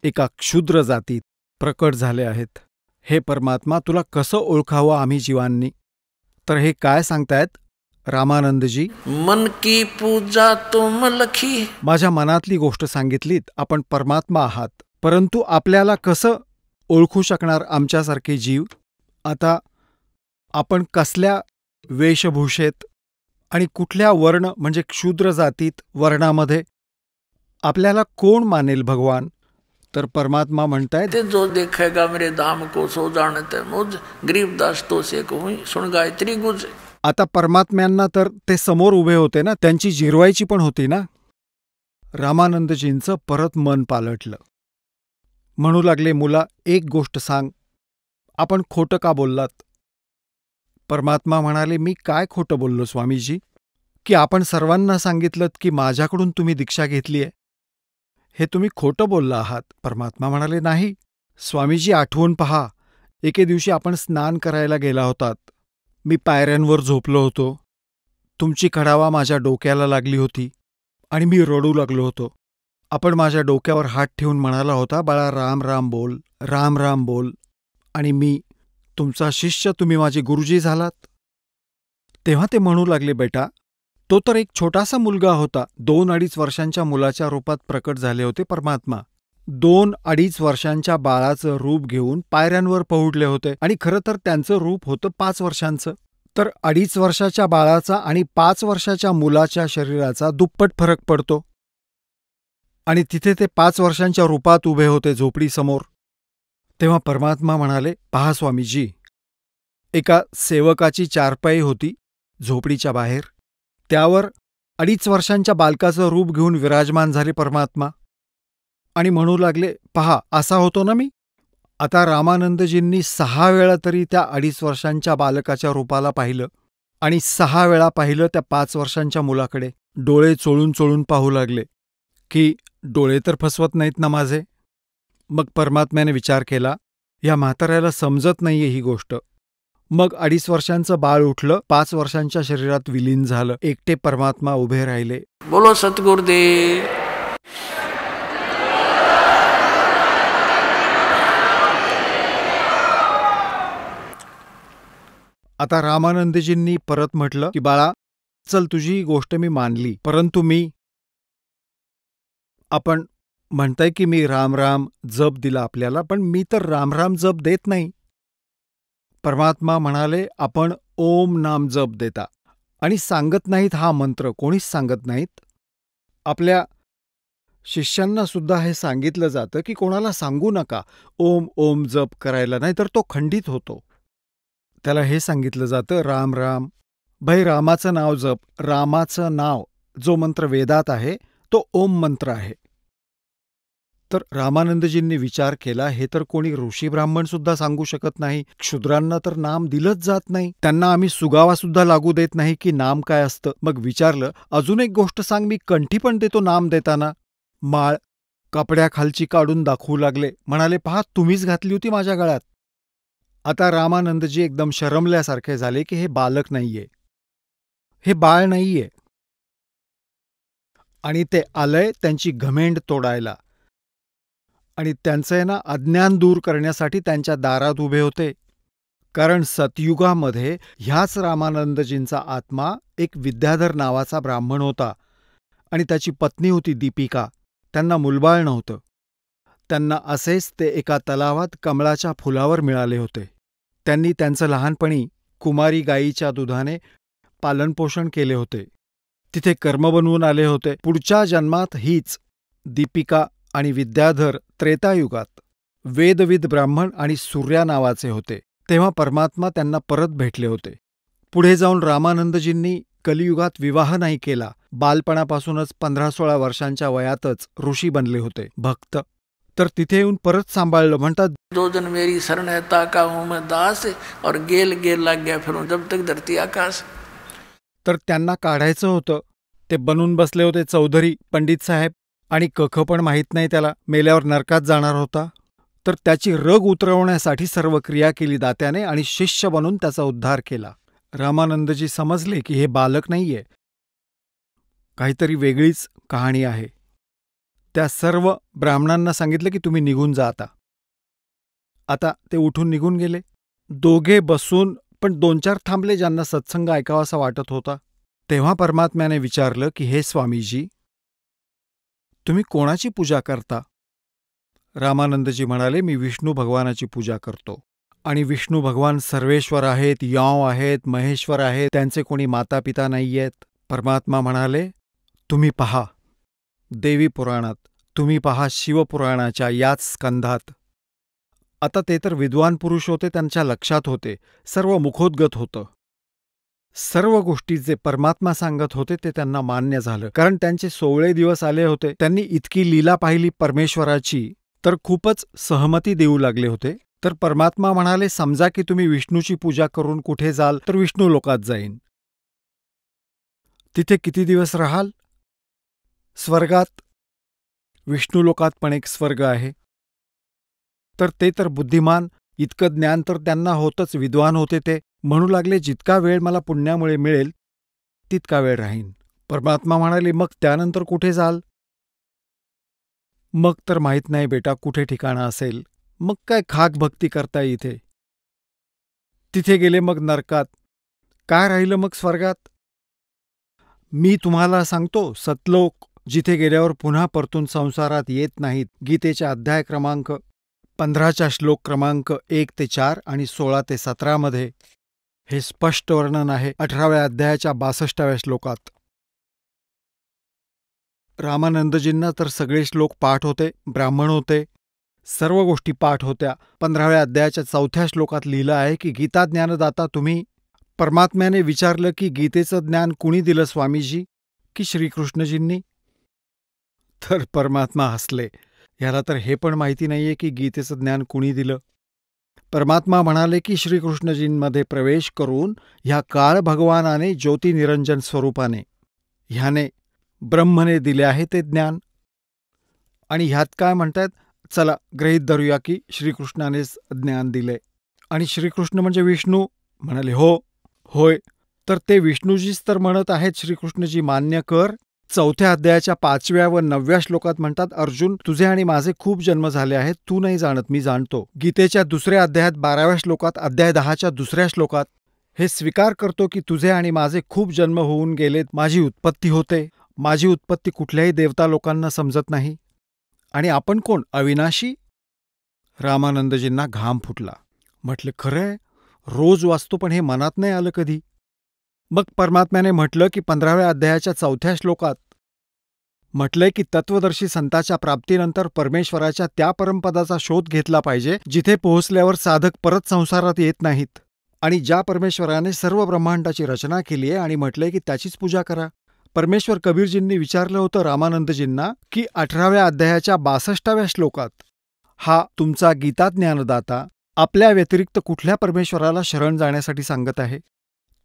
D: एका क्षुद्र जातीत प्रकट झाले आहेत. हे परमात्मा, तुला कसं ओळखावं आम्ही जीवांनी? तर हे काय सांगतायत रामानंदजी?
B: मन की पूजा तुम लखी.
D: माझ्या मनातली गोष्ट सांगितलीत. आपण परमात्मा आहात, परंतु आपल्याला कसं ओळखू शकणार आमच्यासारखे जीव? आता आपण कसल्या वेशभूषेत आणि कुठल्या वर्ण, म्हणजे क्षुद्र जातीत, वर्णामध्ये आपल्याला कोण मानेल भगवान? तर परमात्मा म्हणतायत,
B: ते जो देखेगा मेरे धाम को सो जानते मुझ, गरीबदास तो से कहूं सुन गायत्री गुज.
D: आता परमात्म्यांना तर ते समोर उभे होते ना, त्यांची जिरवायची पण होती ना. रामानंदजींचं परत मन पालटलं. म्हणू लागले, मुला, एक गोष्ट सांग, आपण खोटं का बोललात? परमात्मा म्हणाले, मी काय खोटं बोललो स्वामीजी? की आपण सर्वांना सांगितलं की माझ्याकडून तुम्ही दीक्षा घेतलीय, हे तुम्ही खोटं बोलला आहात. परमात्मा म्हणाले, नाही स्वामीजी, आठवून पहा, एके दिवशी आपण स्नान करायला गेला होतात. मी पायऱ्यांवर झोपलो होतो. तुमची कडावा माझ्या डोक्याला लागली होती आणि मी रडू लागलो होतो. आपण माझ्या डोक्यावर हात ठेवून म्हणाला होता, बाळा, राम राम बोल, राम राम बोल. आणि मी तुमचा शिष्य, तुम्ही माझे गुरुजी झालात. तेव्हा ते म्हणू लागले, बेटा, तो तर एक छोटासा मुलगा होता. 2-2.5 वर्षांच्या मुलाच्या रूपात प्रकट झाले होते परमात्मा. 2-2.5 वर्षांच्या बाळाचं रूप घेऊन पायऱ्यांवर पहुडले होते आणि खरं तर त्यांचं रूप होतं 5 वर्षांचं. तर 2.5 वर्षाच्या बाळाचा आणि 5 वर्षाच्या मुलाच्या शरीराचा दुप्पट फरक पडतो. आणि तिथे ते 5 वर्षांच्या रूपात उभे होते झोपडीसमोर. तेव्हा परमात्मा म्हणाले, पहा स्वामीजी, एका सेवकाची चारपाई होती झोपडीच्या बाहेर. त्यावर 2.5 वर्षांच्या बालकाचं रूप घेऊन विराजमान झाले परमात्मा आणि म्हणू लागले, पहा असा होतो ना मी. आता रामानंदजींनी 6 वेळा तरी त्या 2.5 वर्षांच्या बालकाच्या रूपाला पाहिलं आणि 6 वेळा पाहिलं त्या 5 वर्षांच्या मुलाकडे. डोळे चोळून चोळून पाहू लागले की डोळे तर फसवत नाहीत ना माझे. मग परमात्म्याने विचार केला, या म्हाताऱ्याला समजत नाहीये ही गोष्ट. मग 2.5 वर्षांचं बाळ उठलं, 5 वर्षांच्या शरीरात विलीन झालं. एकटे परमात्मा उभे राहिले.
B: बोलो सतगुरुदेव.
D: आता रामानंदजींनी परत म्हटलं की बाळा, चल तुझी ही गोष्ट मी मानली, परंतु आपण म्हणताय की मी राम राम जप दिला आपल्याला, पण मी तर राम राम जप देत नाही. परमात्मा म्हणाले, आपण ओम नाम जप देता आणि सांगत नाहीत हा मंत्र, कोणीच सांगत नाहीत. आपल्या शिष्यांना सुद्धा हे सांगितलं जातं की कोणाला सांगू नका ओम ओम जप करायला, नाहीतर तो खंडित होतो. त्याला हे सांगितलं जातं राम राम, भाई रामाचं नाव जप. रामाचं नाव जो मंत्र वेदात आहे तो ओम मंत्र आहे. तर रामानंदजींनी विचार केला, हे तर कोणी ऋषी ब्राह्मण सुद्धा सांगू शकत नाही. क्षुद्रांना तर नाम दिलंच जात नाही, त्यांना आम्ही सुगावा सुद्धा लागू देत नाही की नाम काय असतं. मग विचारलं, अजून एक गोष्ट सांग, मी कंठी पण देतो नाम देताना. माळ कपड्याखालची काढून दाखवू लागले. म्हणाले, पहा तुम्हीच घातली होती माझ्या गळ्यात. आता रामानंदजी एकदम शरमल्यासारखे झाले की हे बालक नाहीये, हे बाळ नाहीये. आणि ते आलंय त्यांची घमेंड तोडायला आणि त्यांचं ना अज्ञान दूर करण्यासाठी त्यांच्या दारात उभे होते. कारण सतयुगामध्ये ह्याच रामानंदजींचा आत्मा एक विद्याधर नावाचा ब्राह्मण होता आणि त्याची पत्नी होती दीपिका. त्यांना मुलबाळ नव्हतं. त्यांना असेच ते एका तलावात कमळाच्या फुलावर मिळाले होते. त्यांनी त्यांचं लहानपणी कुमारी गायीच्या दुधाने पालनपोषण केले होते. तिथे कर्म बनवून आले होते. पुढच्या जन्मात हीच दीपिका आणि विद्याधर त्रेतायुगात वेदविद ब्राह्मण आणि सूर्या नावाचे होते. तेव्हा परमात्मा त्यांना परत भेटले होते. पुढे जाऊन रामानंदजींनी कलियुगात विवाह नाही केला. बालपणापासूनच 15-16 वर्षांच्या वयातच ऋषी बनले होते, भक्त. तर तिथे येऊन परत सांभाळलं. म्हणतात,
B: दो जन मेरी शरण है ताका हूं मैं दास, और गेल गेल लाग गया फिरूं जब तक धरती आकाश.
D: तर त्यांना काढायचं होतं. ते बनून बसले होते चौधरी पंडित साहेब आणि कख पण माहीत नाही त्याला, मेल्यावर नरकात जाणार होता. तर त्याची रग उतरवण्यासाठी सर्व क्रिया केली दात्याने आणि शिष्य बनून त्याचा उद्धार केला. रामानंदजी समजले की हे बालक नाहीये, काहीतरी वेगळीच कहाणी आहे. त्या सर्व ब्राह्मणांना सांगितलं की तुम्ही निघून जा आता. आता ते उठून निघून गेले. दोघे बसून पण 2-4 थांबले ज्यांना सत्संग ऐकावासा वाटत होता. तेव्हा परमात्म्याने विचारलं की हे स्वामीजी, तुम्ही कोणाची पूजा करता? रामानंदजी म्हणाले, मी विष्णू भगवानाची पूजा करतो. आणि विष्णू भगवान सर्वेश्वर आहेत, याव आहेत, महेश्वर आहेत, त्यांचे कोणी माता पिता नाहीयेत. परमात्मा म्हणाले, तुम्ही पहा देवी पुराणात, तुम्ही पहा शिवपुराणाच्या याच स्कंधात. आता ते तर विद्वान पुरुष होते, त्यांच्या लक्षात होते, सर्व मुखोद्गत होतं. सर्व गोष्टी जे परमात्मा सांगत होते ते त्यांना मान्य झालं. कारण त्यांचे 16 दिवस आले होते. त्यांनी इतकी लीला पाहिली परमेश्वराची, तर खूपच सहमती देऊ लागले होते. तर परमात्मा म्हणाले, समजा की तुम्ही विष्णूची पूजा करून कुठे जाल तर विष्णू लोकात जाईन. तिथे किती दिवस राहाल? स्वर्गात. विष्णू लोकात पण एक स्वर्ग आहे. तर ते तर बुद्धिमान, इतकं ज्ञान तर त्यांना होतच, विद्वान होते ते. म्हणू लागले, जितका वेळ मला पुण्यामुळे मिळेल तितका वेळ राहीन. परमात्मा म्हणाले, मग त्यानंतर कुठे जाल? मग तर माहीत नाही बेटा कुठे ठिकाणं असेल. मग काय खाक भक्ती करता इथे. तिथे गेले मग नरकात. काय राहिलं मग स्वर्गात? मी तुम्हाला सांगतो, सतलोक, जिथे गेल्यावर पुन्हा परतून संसारात येत नाहीत. गीतेच्या अध्याय क्रमांक 15च्या श्लोक क्रमांक 1 ते 4 आणि 16 ते 17 मध्ये हे स्पष्ट वर्णन आहे 18व्या अध्यायाच्या 62व्या श्लोकात. रामानंदजींना तर सगळे श्लोक पाठ होते, ब्राह्मण होते, सर्व गोष्टी पाठ होत्या. 15व्या अध्यायाच्या 4थ्या श्लोकात लिहिलं आहे की गीता ज्ञानदाता तुम्ही. परमात्म्याने विचारलं की गीतेचं ज्ञान कुणी दिलं स्वामीजी, की श्रीकृष्णजींनी? तर परमात्मा हसले. ह्याला तर हे पण माहिती नाहीये की गीतेचं ज्ञान कुणी दिलं. परमात्मा म्हणाले की श्रीकृष्णजींमध्ये प्रवेश करून ह्या काळ भगवानाने ज्योतिनिरंजन स्वरूपाने ह्याने ब्रह्मने दिले आहे ते ज्ञान. आणि ह्यात काय म्हणतात, चला गृहीत धरूया की श्रीकृष्णानेच ज्ञान दिले. आणि श्रीकृष्ण म्हणजे विष्णू? म्हणाले हो, होय. तर ते विष्णूजीच तर म्हणत आहेत श्रीकृष्णजी मान्य कर. 4थ्या अध्यायाच्या 5व्या व 9व्या श्लोकात म्हणतात, अर्जुन तुझे आणि माझे खूप जन्म झाले आहेत, तू नाही जाणत, मी जाणतो. गीतेच्या 2ऱ्या अध्यायात 12व्या श्लोकात, अध्याय 10च्या 2ऱ्या श्लोकात हे स्वीकार करतो की तुझे आणि माझे खूप जन्म होऊन गेलेत, माझी उत्पत्ती होते. माझी उत्पत्ती कुठल्याही देवता लोकांना समजत नाही. आणि आपण कोण? अविनाशी. रामानंदजींना घाम फुटला. म्हटलं खरंय, रोज वाचतो पण हे मनात नाही आलं कधी. मग परमात्म्याने म्हटलं की 15व्या अध्यायाच्या 4थ्या श्लोकात म्हटलंय की तत्वदर्शी संताच्या प्राप्तीनंतर परमेश्वराच्या त्या परमपदाचा शोध घेतला पाहिजे जिथे पोहोचल्यावर साधक परत संसारात येत नाहीत. आणि ज्या परमेश्वराने सर्व ब्रह्मांडाची रचना केली आहे आणि म्हटलंय की त्याचीच पूजा करा. परमेश्वर कबीरजींनी विचारलं होतं रामानंदजींना की 18व्या अध्यायाच्या 62व्या श्लोकात हा तुमचा गीता ज्ञानदाता आपल्या व्यतिरिक्त कुठल्या परमेश्वराला शरण जाण्यासाठी सांगत आहे?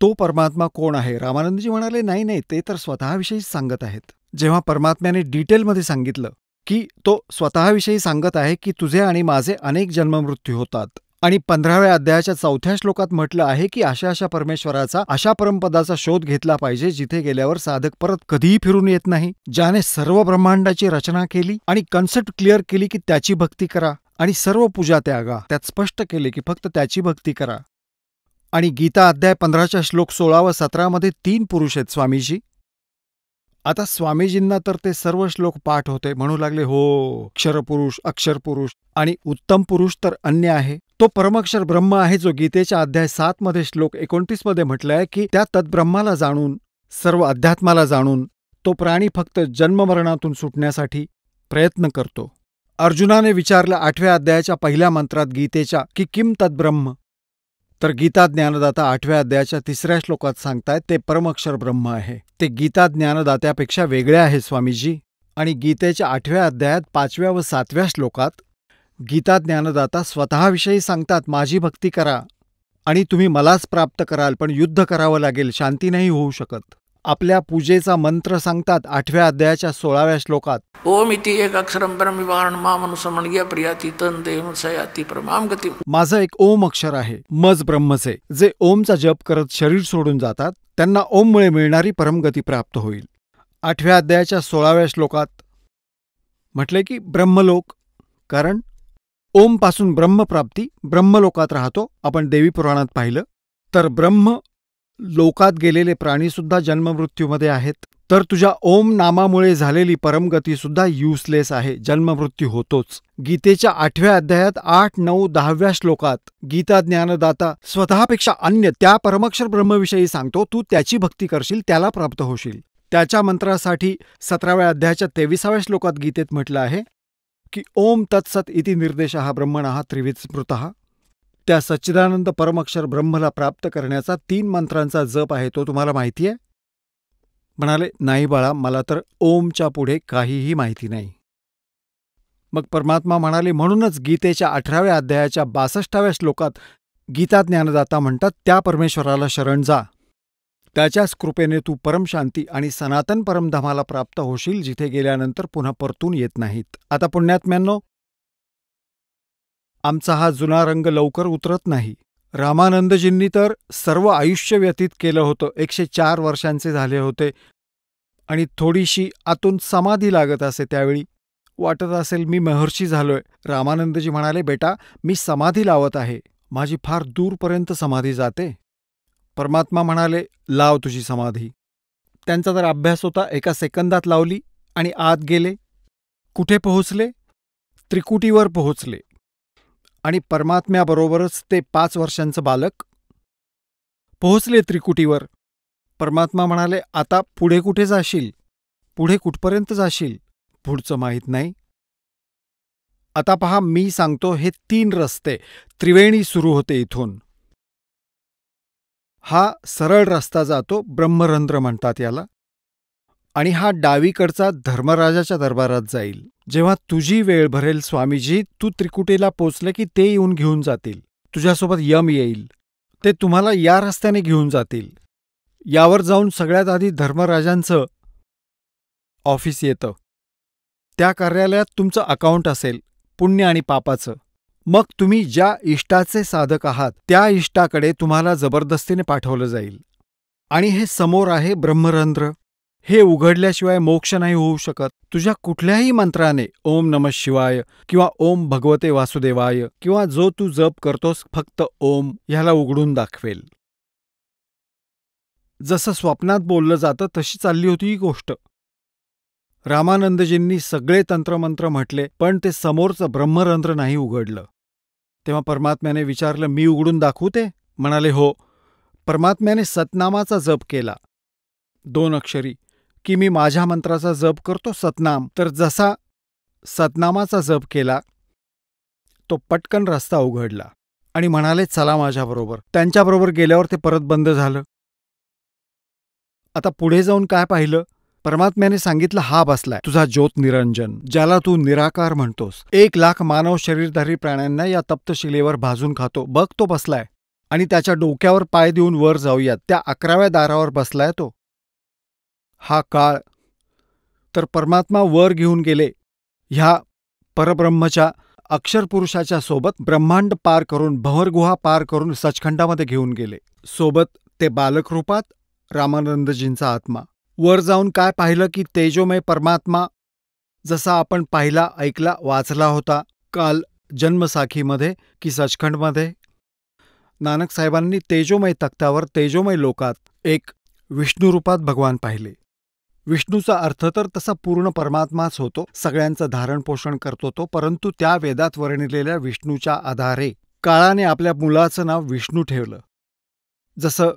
D: तो परमात्मा कोण आहे? रामानंदजी म्हणाले नाही नाही, ते तर स्वतःविषयीच सांगत आहेत. जेव्हा परमात्म्याने डिटेलमध्ये सांगितलं की तो स्वतःविषयी सांगत आहे की तुझे आणि माझे अनेक जन्ममृत्यू होतात. आणि 15व्या अध्यायाच्या 4थ्या श्लोकात म्हटलं आहे की अशा अशा परमेश्वराचा, अशा परमपदाचा शोध घेतला पाहिजे जिथे गेल्यावर साधक परत कधीही फिरून येत नाही, ज्याने सर्व ब्रह्मांडाची रचना केली आणि कन्सेप्ट क्लिअर केली की त्याची भक्ती करा आणि सर्व पूजा त्यागा. त्यात स्पष्ट केले की फक्त त्याची भक्ती करा. आणि गीता अध्याय 15च्या श्लोक 16 व 17 मध्ये 3 पुरुष आहेत स्वामीजी. आता स्वामीजींना तर ते सर्व श्लोक पाठ होते, म्हणू लागले हो, क्षरपुरुष, अक्षरपुरुष आणि उत्तम पुरुष तर अन्य आहे. तो परमक्षर ब्रह्म आहे जो गीतेच्या अध्याय 7 मध्ये श्लोक 29 मध्ये म्हटलंय की त्या तद्ब्रह्माला जाणून, सर्व अध्यात्माला जाणून तो प्राणी फक्त जन्ममरणातून सुटण्यासाठी प्रयत्न करतो. अर्जुनाने विचारलं 8व्या अध्यायाच्या 1ल्या मंत्रात गीतेच्या की किम तद्ब्रह्म? तर गीता ज्ञानदाता 8व्या अध्यायाच्या 3ऱ्या श्लोकात सांगतायत ते परमक्षर ब्रह्म आहे. ते गीता ज्ञानदात्यापेक्षा वेगळे आहे स्वामीजी. आणि गीतेच्या 8व्या अध्यायात 5व्या व 7व्या श्लोकात गीता ज्ञानदाता स्वतःविषयी सांगतात माझी भक्ती करा आणि तुम्ही मलाच प्राप्त कराल, पण युद्ध करावं लागेल, शांती नाही होऊ शकत. आपल्या पूजेचा मंत्र सांगतात 8व्या अध्यायाच्या 16व्या श्लोकात
B: ओम इति एक अक्षरम परमिवाण मामनुसमण्य प्रियाती तन देव सयाती परमाम गती.
D: माझं एक ओम अक्षर आहे, मज ब्रह्मचे. जे ओमचा जप करत शरीर सोडून जातात त्यांना ओममुळे मिळणारी परमगती प्राप्त होईल. 8व्या अध्यायाच्या 16व्या श्लोकात म्हटले की ब्रह्मलोक, कारण ओमपासून ब्रह्मप्राप्ती, ब्रह्मलोकात राहतो. आपण देवी पुराणात पाहिलं तर ब्रह्म लोकात गेलेले प्राणीसुद्धा जन्ममृत्यूमध्ये आहेत. तर तुझ्या ओम नामामुळे झालेली परमगतीसुद्धा युजलेस आहे, जन्ममृत्यू होतोच. गीतेच्या 8व्या अध्यायात 8, 9, 10व्या श्लोकात गीता ज्ञानदाता स्वतःपेक्षा अन्य त्या परमक्षर ब्रह्मविषयी सांगतो. तू त्याची भक्ती करशील, त्याला प्राप्त होशील. त्याच्या मंत्रासाठी 17व्या अध्यायाच्या 23व्या श्लोकात गीतेत म्हटलं आहे की ओम तत्सत इति निर्देशः ब्रह्मणः त्रिविध स्मृतः. त्या सच्चिदानंद परमक्षर ब्रह्मला प्राप्त करण्याचा 3 मंत्रांचा जप आहे, तो तुम्हाला माहिती आहे? म्हणाले नाही बाळा, मला तर ओमच्या पुढे काहीही माहिती नाही. मग परमात्मा म्हणाले म्हणूनच गीतेच्या 18व्या अध्यायाच्या 62व्या श्लोकात गीता ज्ञानदाता म्हणतात त्या परमेश्वराला शरण जा. त्याच्याच कृपेने तू परमशांती आणि सनातन परमधामाला प्राप्त होशील, जिथे गेल्यानंतर पुन्हा परतून येत नाहीत. आता पुण्यात्म्यांनो, आमचा हा जुना रंग लवकर उतरत नाही. रामानंदजींनी तर सर्व आयुष्य व्यतीत केलं होतं, 104 वर्षांचे झाले होते आणि थोडीशी आतून समाधी लागत असे. त्यावेळी वाटत असेल मी महर्षी झालोय. रामानंदजी म्हणाले बेटा, मी समाधी लावत आहे, माझी फार दूरपर्यंत समाधी जाते. परमात्मा म्हणाले लाव तुझी समाधी. त्यांचा तर अभ्यास होता, एका सेकंदात लावली आणि आत गेले. कुठे पोहोचले? त्रिकुटीवर पोहोचले. आणि परमात्म्याबरोबरच ते 5 वर्षांचं बालक पोहोचले त्रिकुटीवर. परमात्मा म्हणाले, आता पुढे कुठे जाशील? पुढे कुठपर्यंत जाशील? पुढचं माहीत नाही. आता पहा, मी सांगतो, हे 3 रस्ते, त्रिवेणी सुरू होते इथून. हा सरळ रस्ता जातो, ब्रह्मरंध्र म्हणतात याला, आणि हा डावीकडचा धर्मराजाच्या दरबारात जाईल. जेव्हा तुझी वेळ भरेल स्वामीजी, तू त्रिकुटीला पोचले की ते येऊन घेऊन जातील. तुझ्यासोबत यम येईल, ते तुम्हाला या रस्त्याने घेऊन जातील. यावर जाऊन सगळ्यात आधी धर्मराजांचं ऑफिस येतं. त्या कार्यालयात तुमचं अकाउंट असेल, पुण्य आणि पापाचं. मग तुम्ही ज्या इष्टाचे साधक आहात त्या इष्टाकडे तुम्हाला जबरदस्तीने पाठवलं जाईल. आणि हे समोर आहे ब्रह्मरंध्र. हे उघडल्याशिवाय मोक्ष नाही होऊ शकत. तुझ्या कुठल्याही मंत्राने ओम नमः शिवाय किंवा ओम भगवते वासुदेवाय किंवा जो तू जप करतोस फक्त ओम ह्याला उघडून दाखवेल. जसं स्वप्नात बोललं जातं तशी चालली होती ही गोष्ट. रामानंदजींनी सगळे तंत्रमंत्र म्हटले, पण ते समोरचं ब्रह्मरंध्र नाही उघडलं. तेव्हा परमात्म्याने विचारलं, मी उघडून दाखवू ते? म्हणाले, हो. परमात्म्याने सतनामाचा जप केला, 2 अक्षरी, की मी माझ्या मंत्राचा जप करतो सतनाम. तर जसा सतनामाचा जप केला तो पटकन रस्ता उघडला आणि म्हणाले, चला माझ्याबरोबर. त्यांच्याबरोबर गेल्यावर ते परत बंद झालं. आता पुढे जाऊन काय पाहिलं? परमात्म्याने सांगितलं, हा बसलाय तुझा ज्योत निरंजन, ज्याला तू निराकार म्हणतोस. 1,00,000 मानव शरीरधारी प्राण्यांना या तप्तशिलेवर भाजून खातो. बघ तो बसलाय. आणि त्याच्या डोक्यावर पाय देऊन वर जाऊयात. त्या 11व्या दारावर बसलाय तो. हा काळ. तर परमात्मा वर घेऊन गेले. ह्या परब्रह्मच्या अक्षरपुरुषाच्या सोबत ब्रह्मांड पार करून, भंवरगुहा पार करून सचखंडामध्ये घेऊन गेले. सोबत ते बालक रूपात रामानंदजींचा आत्मा. वर जाऊन काय पाहिलं की तेजोमय परमात्मा, जसा आपण पाहिला, ऐकला, वाचला होता काल जन्मसाखीमध्ये की सचखंडमध्ये, नानक साहेबांनी तेजोमय तख्तावर, तेजोमय लोकात एक विष्णुरूपात भगवान पाहिले. विष्णूचा अर्थ तर तसा पूर्ण परमात्माच होतो, सगळ्यांचं धारण पोषण करतो तो. परंतु त्या वेदात वर्णिलेल्या विष्णूच्या आधारे काळाने आपल्या मुलाचं नाव विष्णू ठेवलं. जसं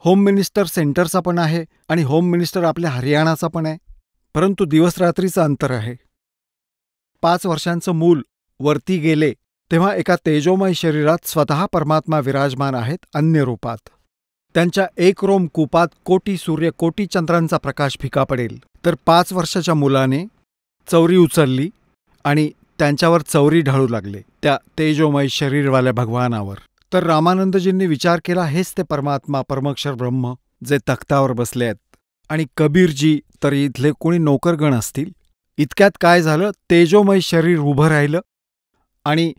D: होम मिनिस्टर सेंटरचा पण आहे आणि होम मिनिस्टर आपल्या हरियाणाचा पण आहे, परंतु दिवसरात्रीचं अंतर आहे. 5 वर्षांचं मूल वरती गेले तेव्हा एका तेजोमय शरीरात स्वतः परमात्मा विराजमान आहेत अन्य रूपात. त्यांच्या 1 रोम कूपात कोटी सूर्य, कोटी चंद्रांचा प्रकाश फिका पडेल. तर 5 वर्षाच्या मुलाने चौरी उचलली आणि त्यांच्यावर चौरी ढाळू लागले त्या तेजोमय शरीरवाल्या भगवानावर. तर रामानंदजींनी विचार केला, हेच ते परमात्मा, परमक्षर ब्रह्म जे तख्तावर बसले आहेत. आणि कबीरजी तर इथले कोणी नोकरगण असतील. इतक्यात काय झालं, तेजोमय शरीर उभं राहिलं आणि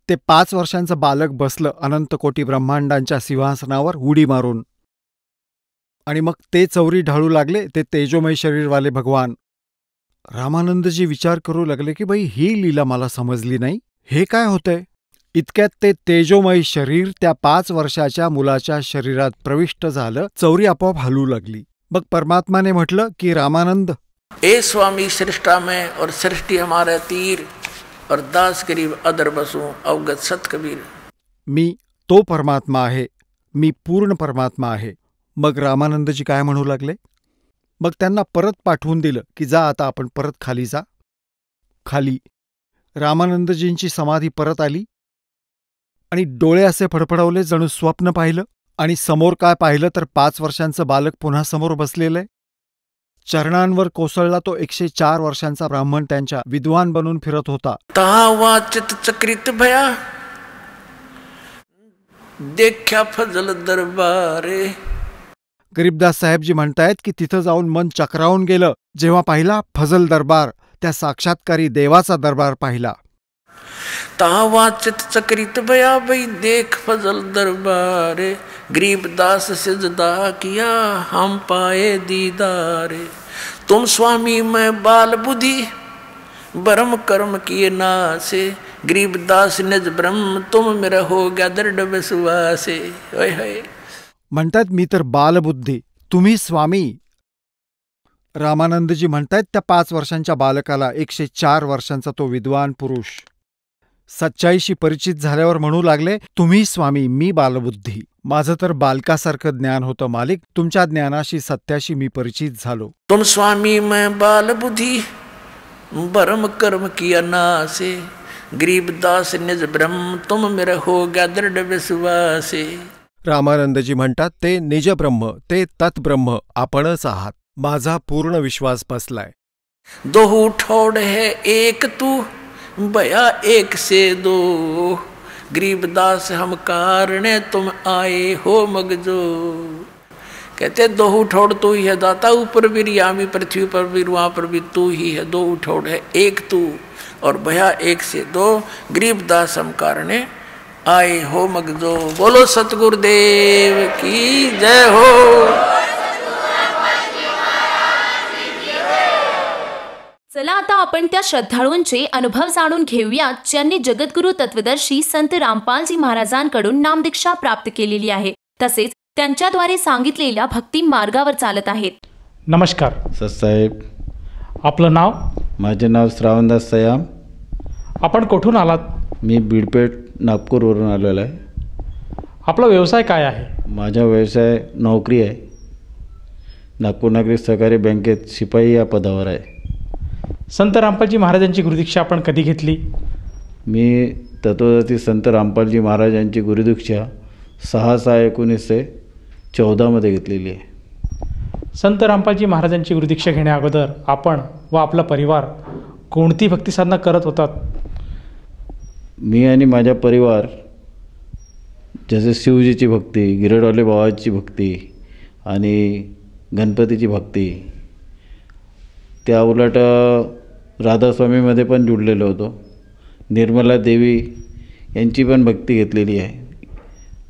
D: ते 5 वर्षांचं बालक बसलं अनंत कोटी ब्रह्मांडांच्या सिंहासनावर उडी मारून. आणि मग ते चौरी ढाळू लागले, ते तेजोमय शरीरवाले भगवान. रामानंदजी विचार करू लागले की बाई, ही लीला मला समजली नाही, हे काय होतंय? इतक्यात ते तेजोमय शरीर त्या 5 वर्षाच्या मुलाच्या शरीरात प्रविष्ट झालं, चौरी आपोआप हलू लागली. मग परमात्माने म्हटलं की रामानंद,
B: ए स्वामी सृष्टा में और सृष्टि हमारे तीर और दास गरीब अदर बसू अवगत सत कबीर.
D: मी तो परमात्मा आहे, मी पूर्ण परमात्मा आहे. मग रामानंदजी काय म्हणू लागले? मग त्यांना परत पाठवून दिलं की जा आता आपण परत खाली जा. खाली रामानंदजींची समाधी परत आली आणि डोळे असे फडफडवले जणू स्वप्न पाहिलं. आणि समोर काय पाहिलं तर 5 वर्षांचं बालक पुन्हा समोर बसलेलंय. चरणांवर कोसळला तो 104 वर्षांचा ब्राह्मण त्यांच्या विद्वान बनून फिरत होता.
B: वाचित चक्रित भया देखा फजल दरबारे.
D: गरीबदास साहेबजी म्हणतायत की तिथं जाऊन मन चक्रावून गेलं जेव्हा पाहिला फजल दरबार, त्या साक्षात्कारी देवाचा दरबार पाहिला.
B: वाचित चक्रित भया भाई देख फजल दरबारे. गरीबदास सिजदा किया हम पाए दीदारे. तुम स्वामी मैं बाल बुद्धि ब्रह्म कर्म किए नासे. गरीबदास निज ब्रह्म तुम मेरा हो गया दृढ़ विश्वासे.
D: म्हणतात मी तर बालबुद्धी, तुम्ही स्वामी. रामानंदजी म्हणतायत त्या 5 वर्षांच्या बालकाला 104 वर्षांचा तो विद्वान पुरुष सच्चाईशी परिचित झाल्यावर म्हणू लागले, तुम्ही स्वामी, मी बालबुद्धी. माझं तर बालकासारखं ज्ञान होतं मालिक. तुमच्या ज्ञानाशी सत्याशी मी परिचित झालो.
B: तुम स्वामी मैं बाल बुद्धि, भरम कर्म किया नासे, गरीबदास निज ब्रह्म तुम मेरा हो गया दृढ़ विश्वासे.
D: रामानंदजी म्हणतात, ते निजब्रह्म, ते तत्ब्रह्म आपणच आहात. माझा पूर्ण विश्वास बसलाय.
B: दोहू ठोड़ है एक तू, भया एक से दो, गरीबदास हम कारणे तुम आए हो मगजो. कहते दोहू ठोड़ तू ही है दाता, ऊपर भी रियामी पृथ्वी पर भी वहाँ पर भी तू ही है. दोहू ठोड़ है एक तू और भया एक से दो, गरीबदास हम कारणे आए हो मगजो. बोलो सतगुरुदेव की जय हो.
A: चला आता आपण त्या श्रद्धाळूंचे अनुभव जाणून घेऊयात ज्यांनी जगद्गुरु तत्वदर्शी संत रामपालजी महाराजांकडून नामदीक्षा प्राप्त केलेली आहे, तसेच त्यांच्याद्वारे सांगितलेल्या भक्ती मार्गावर चालत आहेत.
E: नमस्कार
F: ससाहेब.
E: आपलं नाव?
F: माझे नाव श्रावणदास सयाम.
E: आपण कुठून आलात?
F: मी बीडपेठ नागपूरवरून आलेलो आहे.
E: आपला व्यवसाय काय आहे?
F: माझा व्यवसाय नोकरी आहे. नागपूर नागरिक सहकारी बँकेत शिपाई या पदावर आहे.
E: संत रामपालजी महाराजांची गुरुदीक्षा आपण कधी घेतली?
F: मी तत्वदर्शी संत रामपालजी महाराजांची गुरुदीक्षा 6/6/1914 घेतलेली आहे.
E: संत रामपालजी महाराजांची गुरुदीक्षा घेण्या अगोदर आपण व आपला परिवार कोणती भक्ती साधना करत होतात?
F: मी आणि माझा परिवार जसे शिवजीची भक्ती, गिरडवाले बाबाची भक्ती आणि गणपतीची भक्ती, त्या उलट राधास्वामीमध्ये पण जुडलेलो होतो. निर्मला देवी यांची पण भक्ती घेतलेली आहे.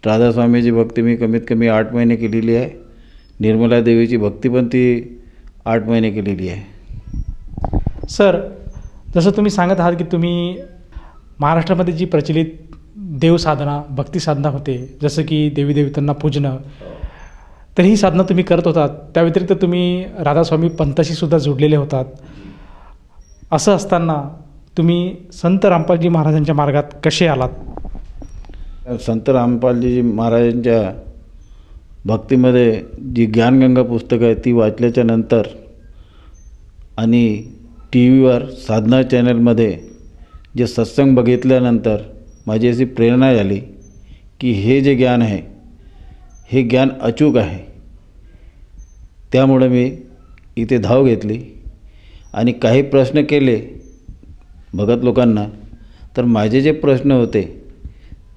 F: राधास्वामीची भक्ती मी कमीत कमी 8 महिने केलेली आहे. निर्मला देवीची भक्ती पण ती 8 महिने केलेली आहे.
E: सर, जसं तुम्ही सांगत आहात की तुम्ही महाराष्ट्रामध्ये जी प्रचलित देवसाधना, भक्ती साधना होते, जसं की देवी देवतांना पूजणं, तर ही साधना तुम्ही करत होतात. त्या व्यतिरिक्त तुम्ही राधास्वामी पंथाशी सुद्धा जोडलेले होतात. असं असताना तुम्ही संत रामपालजी महाराजांच्या मार्गात कसे आलात?
F: संत रामपालजी महाराजांच्या भक्तीमध्ये जी ज्ञानगंगा पुस्तकं आहे ती वाचल्याच्या नंतर आणि टी व्हीवर साधना चॅनलमध्ये जे सत्संग बघितल्यानंतर माझी अशी प्रेरणा झाली की हे जे ज्ञान आहे हे ज्ञान अचूक आहे. त्यामुळे मी इथे धाव घेतली आणि काही प्रश्न केले भगत लोकांना. तर माझे जे प्रश्न होते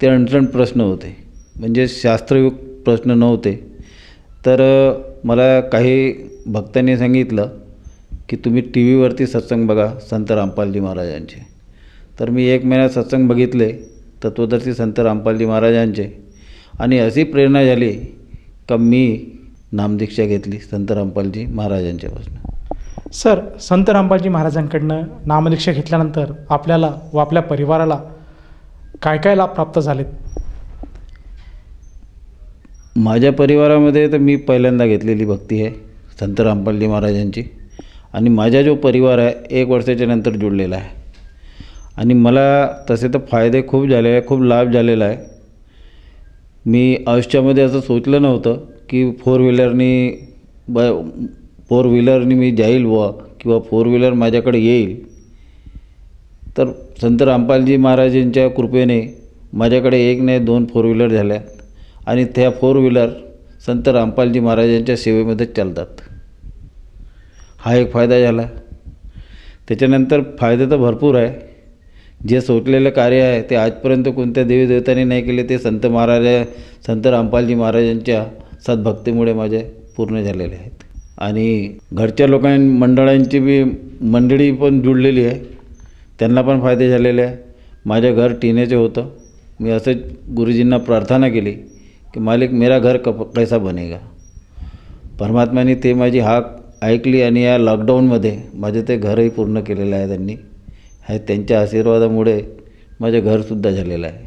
F: ते अडचण प्रश्न होते, म्हणजे शास्त्रयुक्त प्रश्न नव्हते. तर मला काही भक्तांनी सांगितलं की तुम्ही टी व्हीवरती सत्संग बघा संत रामपालजी महाराजांचे. तर मी 1 महिना सत्संग बघितले तत्वदर्शी संत रामपालजी महाराजांचे आणि अशी प्रेरणा झाली का मी नामदीक्षा घेतली संत रामपालजी महाराजांच्यापासून.
E: सर, संत रामपालजी महाराजांकडनं नामदीक्षा घेतल्यानंतर आपल्याला व आपल्या परिवाराला काय काय लाभ प्राप्त झालेत?
F: माझ्या परिवारामध्ये तर मी पहिल्यांदा घेतलेली भक्ती आहे संत रामपालजी महाराजांची आणि माझा जो परिवार आहे 1 वर्षाच्या नंतर जुळलेला आहे आणि मला तसे तर फायदे खूप झाले आहे, खूप लाभ झालेला आहे. मी आयुष्यामध्ये असं सोचलं नव्हतं की 4 व्हीलरनी मी जाईल बुवा किंवा 4 व्हीलर माझ्याकडे येईल. तर संत रामपालजी महाराजांच्या कृपेने माझ्याकडे 1 नाही 2 4 व्हीलर झाल्या आणि त्या 4 व्हीलर संत रामपालजी महाराजांच्या सेवेमध्ये चालतात. हा एक फायदा झाला. त्याच्यानंतर फायदे तर भरपूर आहे. जे सोचलेलं कार्य आहे ते आजपर्यंत कोणत्या देवी देवतांनी नाही केले, ते संत रामपालजी महाराजांच्या सद्भक्तीमुळे माझे पूर्ण झालेले आहेत. आणि घरच्या मंडळांची बी मंडळी पण जुळलेली आहे, त्यांना पण फायदे झालेले आहे. माझं घर टिनेचे होतं. मी असंच गुरुजींना प्रार्थना केली की मालिक मेरा घर कैसा बनेगा. परमात्म्याने ते माझी हाक ऐकली आणि या लॉकडाऊनमध्ये माझे ते घरही पूर्ण केलेलं आहे त्यांनी. त्यांच्या आशीर्वादामुळे माझं घरसुद्धा झालेलं आहे.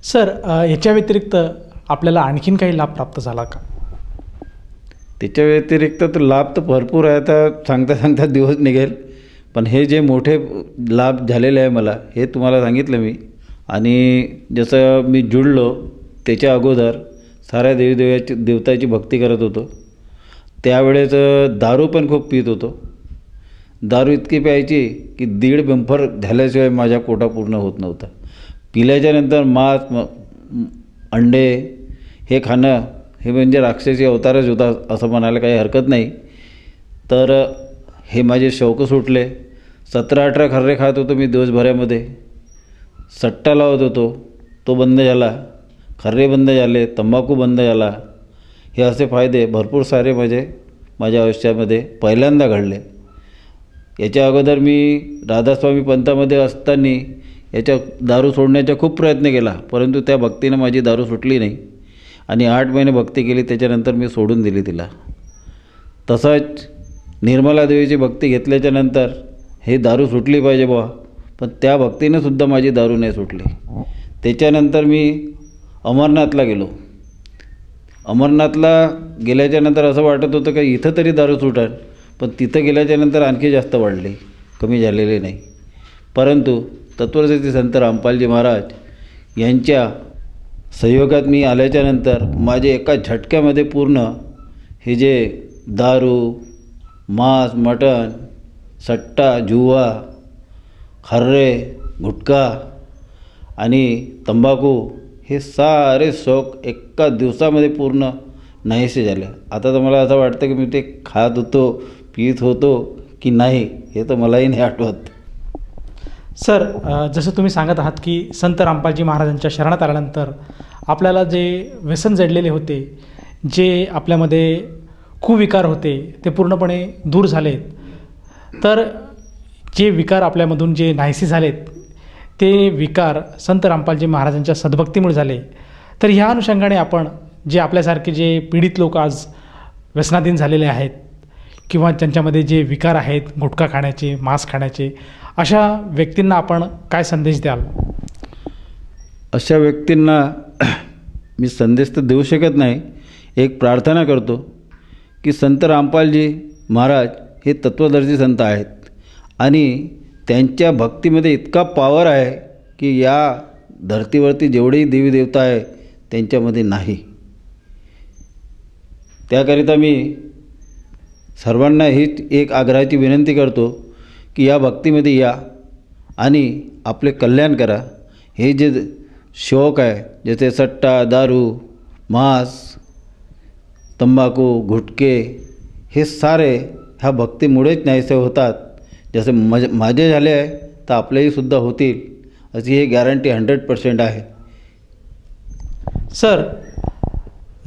E: सर, याच्या व्यतिरिक्त आपल्याला आणखीन काही लाभ प्राप्त झाला का?
F: त्याच्या व्यतिरिक्त तर लाभ तर भरपूर आहे. आता सांगता सांगता दिवस निघेल, पण हे जे मोठे लाभ झालेले आहे मला, हे तुम्हाला सांगितलं मी. आणि जसं मी जुळलो त्याच्या अगोदर साऱ्या देवताची भक्ती करत होतो. त्यावेळेस दारू पण खूप पित होतो. दारू इतकी प्यायची की 1.5 बंपर झाल्याशिवाय माझ्या कोटा पूर्ण होत नव्हता. पिल्याच्यानंतर मांस, अंडे हे खाणं हे म्हणजे राक्षसी अवतारच होता असं म्हणायला काही हरकत नाही. तर हे माझे शौक सुटले. 17-18 खर्रे खात होतो मी दिवसभरामध्ये. सट्टा लावत होतो, तो बंद झाला. खर्रे बंद झाले, तंबाखू बंद झाला. हे असे फायदे भरपूर सारे माझ्या आयुष्यामध्ये पहिल्यांदा घडले. याच्या अगोदर मी राधास्वामी पंथामध्ये असताना याच्या दारू सोडण्याचा खूप प्रयत्न केला, परंतु त्या भक्तीनं माझी दारू सुटली नाही. आणि 8 महिने भक्ती केली, त्याच्यानंतर मी सोडून दिली तिला. तसंच निर्मला देवीची भक्ती घेतल्याच्यानंतर हे दारू सुटली पाहिजे बुवा, पण त्या भक्तीनं सुद्धा माझी दारू नाही सुटली. त्याच्यानंतर मी अमरनाथला गेलो. अमरनाथला गेल्याच्यानंतर असं वाटत होतं की इथं तरी दारू सुटेल, पण तिथं गेल्याच्यानंतर आणखी जास्त वाढली, कमी झालेली नाही. परंतु तत्वदर्शी संत रामपालजी महाराज यांच्या सहयोगात मी आल्याच्यानंतर माझे एका झटक्यामध्ये पूर्ण हे जे दारू, मांस, मटण, सट्टा, जुवा, खर्रे, गुटखा आणि तंबाखू हे सारे शौक एका दिवसामध्ये पूर्ण नाहीसे झाले. आता तर मला असं वाटतं की मी ते खात होतो, पीत होतो की नाही हे तर मलाही नाही आठवत.
E: सर, जसं तुम्ही सांगत आहात की संत रामपालजी महाराजांच्या शरणात आल्यानंतर आपल्याला जे व्यसन जडलेले होते, जे आपल्यामध्ये कुविकार होते, ते पूर्णपणे दूर झालेत. तर जे विकार आपल्यामधून जे नाहीसे झालेत, ते विकार संत रामपालजी महाराजांच्या सद्भक्तीमुळे झाले. तर ह्या अनुषंगाने आपण जे आपल्यासारखे जे पीडित लोक आज व्यसनाधीन झालेले आहेत किंवा ज्यांच्यामध्ये जे विकार आहेत, गुटखा खाण्याचे, मांस खाण्याचे, अशा व्यक्तींना आपण काय संदेश द्याल?
F: अशा व्यक्तींना मी संदेश तर देऊ शकत नाही. एक प्रार्थना करतो की संत रामपालजी महाराज हे तत्वदर्शी संत आहेत आणि त्यांच्या भक्तीमध्ये इतका पॉवर आहे की या धर्तीवरती जेवढेही देवी देवता आहे त्यांच्यामध्ये नाही. त्याकरिता मी सर्वांना हीच एक आग्रहाची विनंती करतो की या भक्तीमध्ये या आणि आपले कल्याण करा. हे जे शौक आहे, जसे सट्टा, दारू, मांस, तंबाखू, गुटखे, हे सारे ह्या भक्तीमुळेच नाहीसे होतात. जसे माझे झाले आहे तर आपलेही सुद्धा होतील अशी ही गॅरंटी 100% आहे.
E: सर,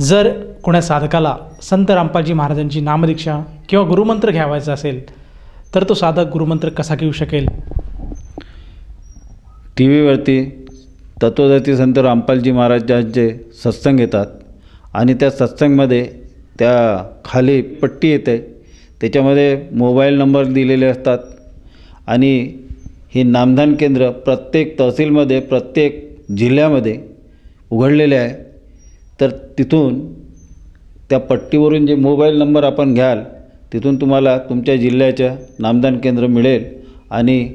E: जर कोणा साधकाला संत रामपालजी महाराजांची नामदीक्षा किंवा गुरुमंत्र घ्यावायचा असेल तर तो साधक गुरुमंत्र कसा घेऊ शकेल?
F: टी व्हीवरती तत्वदर्शी संत रामपालजी महाराजांचे सत्संग येतात आणि त्या सत्संगमध्ये त्या खाली पट्टी येते, त्याच्यामध्ये मोबाईल नंबर दिलेले असतात आणि ही नामदान केंद्र प्रत्येक तहसीलमध्ये, प्रत्येक जिल्ह्यामध्ये उघडलेले आहे. तर तिथून त्या पट्टीवरून जे मोबाईल नंबर आपण घ्याल तिथून तुम्हाला तुमच्या जिल्ह्याचं नामदान केंद्र मिळेल आणि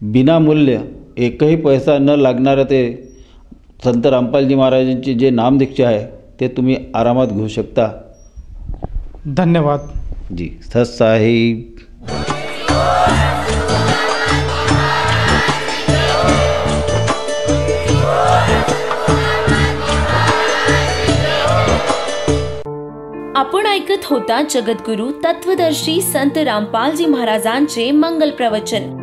F: विनामूल्य एकही पैसा न लागणारं ते संत रामपालजी महाराजांची जे नामदीक्षा आहे ते तुम्ही आरामात घेऊ शकता.
E: धन्यवाद
F: जी. सतसाहिब.
A: आपण ऐकत होता जगद्गुरु तत्वदर्शी संत रामपालजी महाराजांचे मंगल प्रवचन.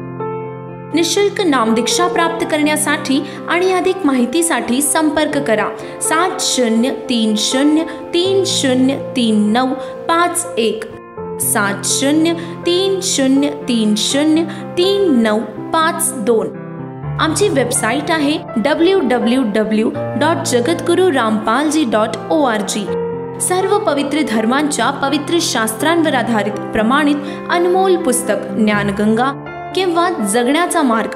A: निशुल्क नामदीक्षा प्राप्त करण्यासाठी आणि अधिक माहितीसाठी संपर्क करा 7030303951 7030303952. आमची वेबसाईट आहे www.jagadgururampalji.org. सर्व पवित्र धर्मांच्या पवित्र शास्त्रांवर आधारित प्रमाणित अनमोल पुस्तक ज्ञानगंगा किंवा जगण्याचा मार्ग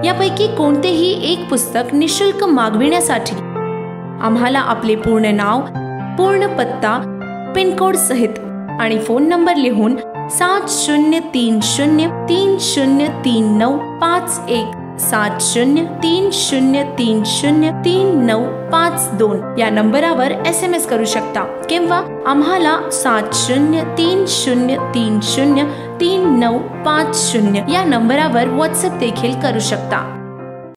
A: यापैकी कोणतेही एक पुस्तक निशुल्क मागविण्यासाठी आम्हाला आपले पूर्ण नाव, पूर्ण पत्ता, पिनकोड सहित आणि फोन नंबर लिहून 7030303951 7030303952 या नंबरावर SMS करू शकता किंवा आम्हाला 7030303950 या नंबरावर WhatsApp देखील करू शकता.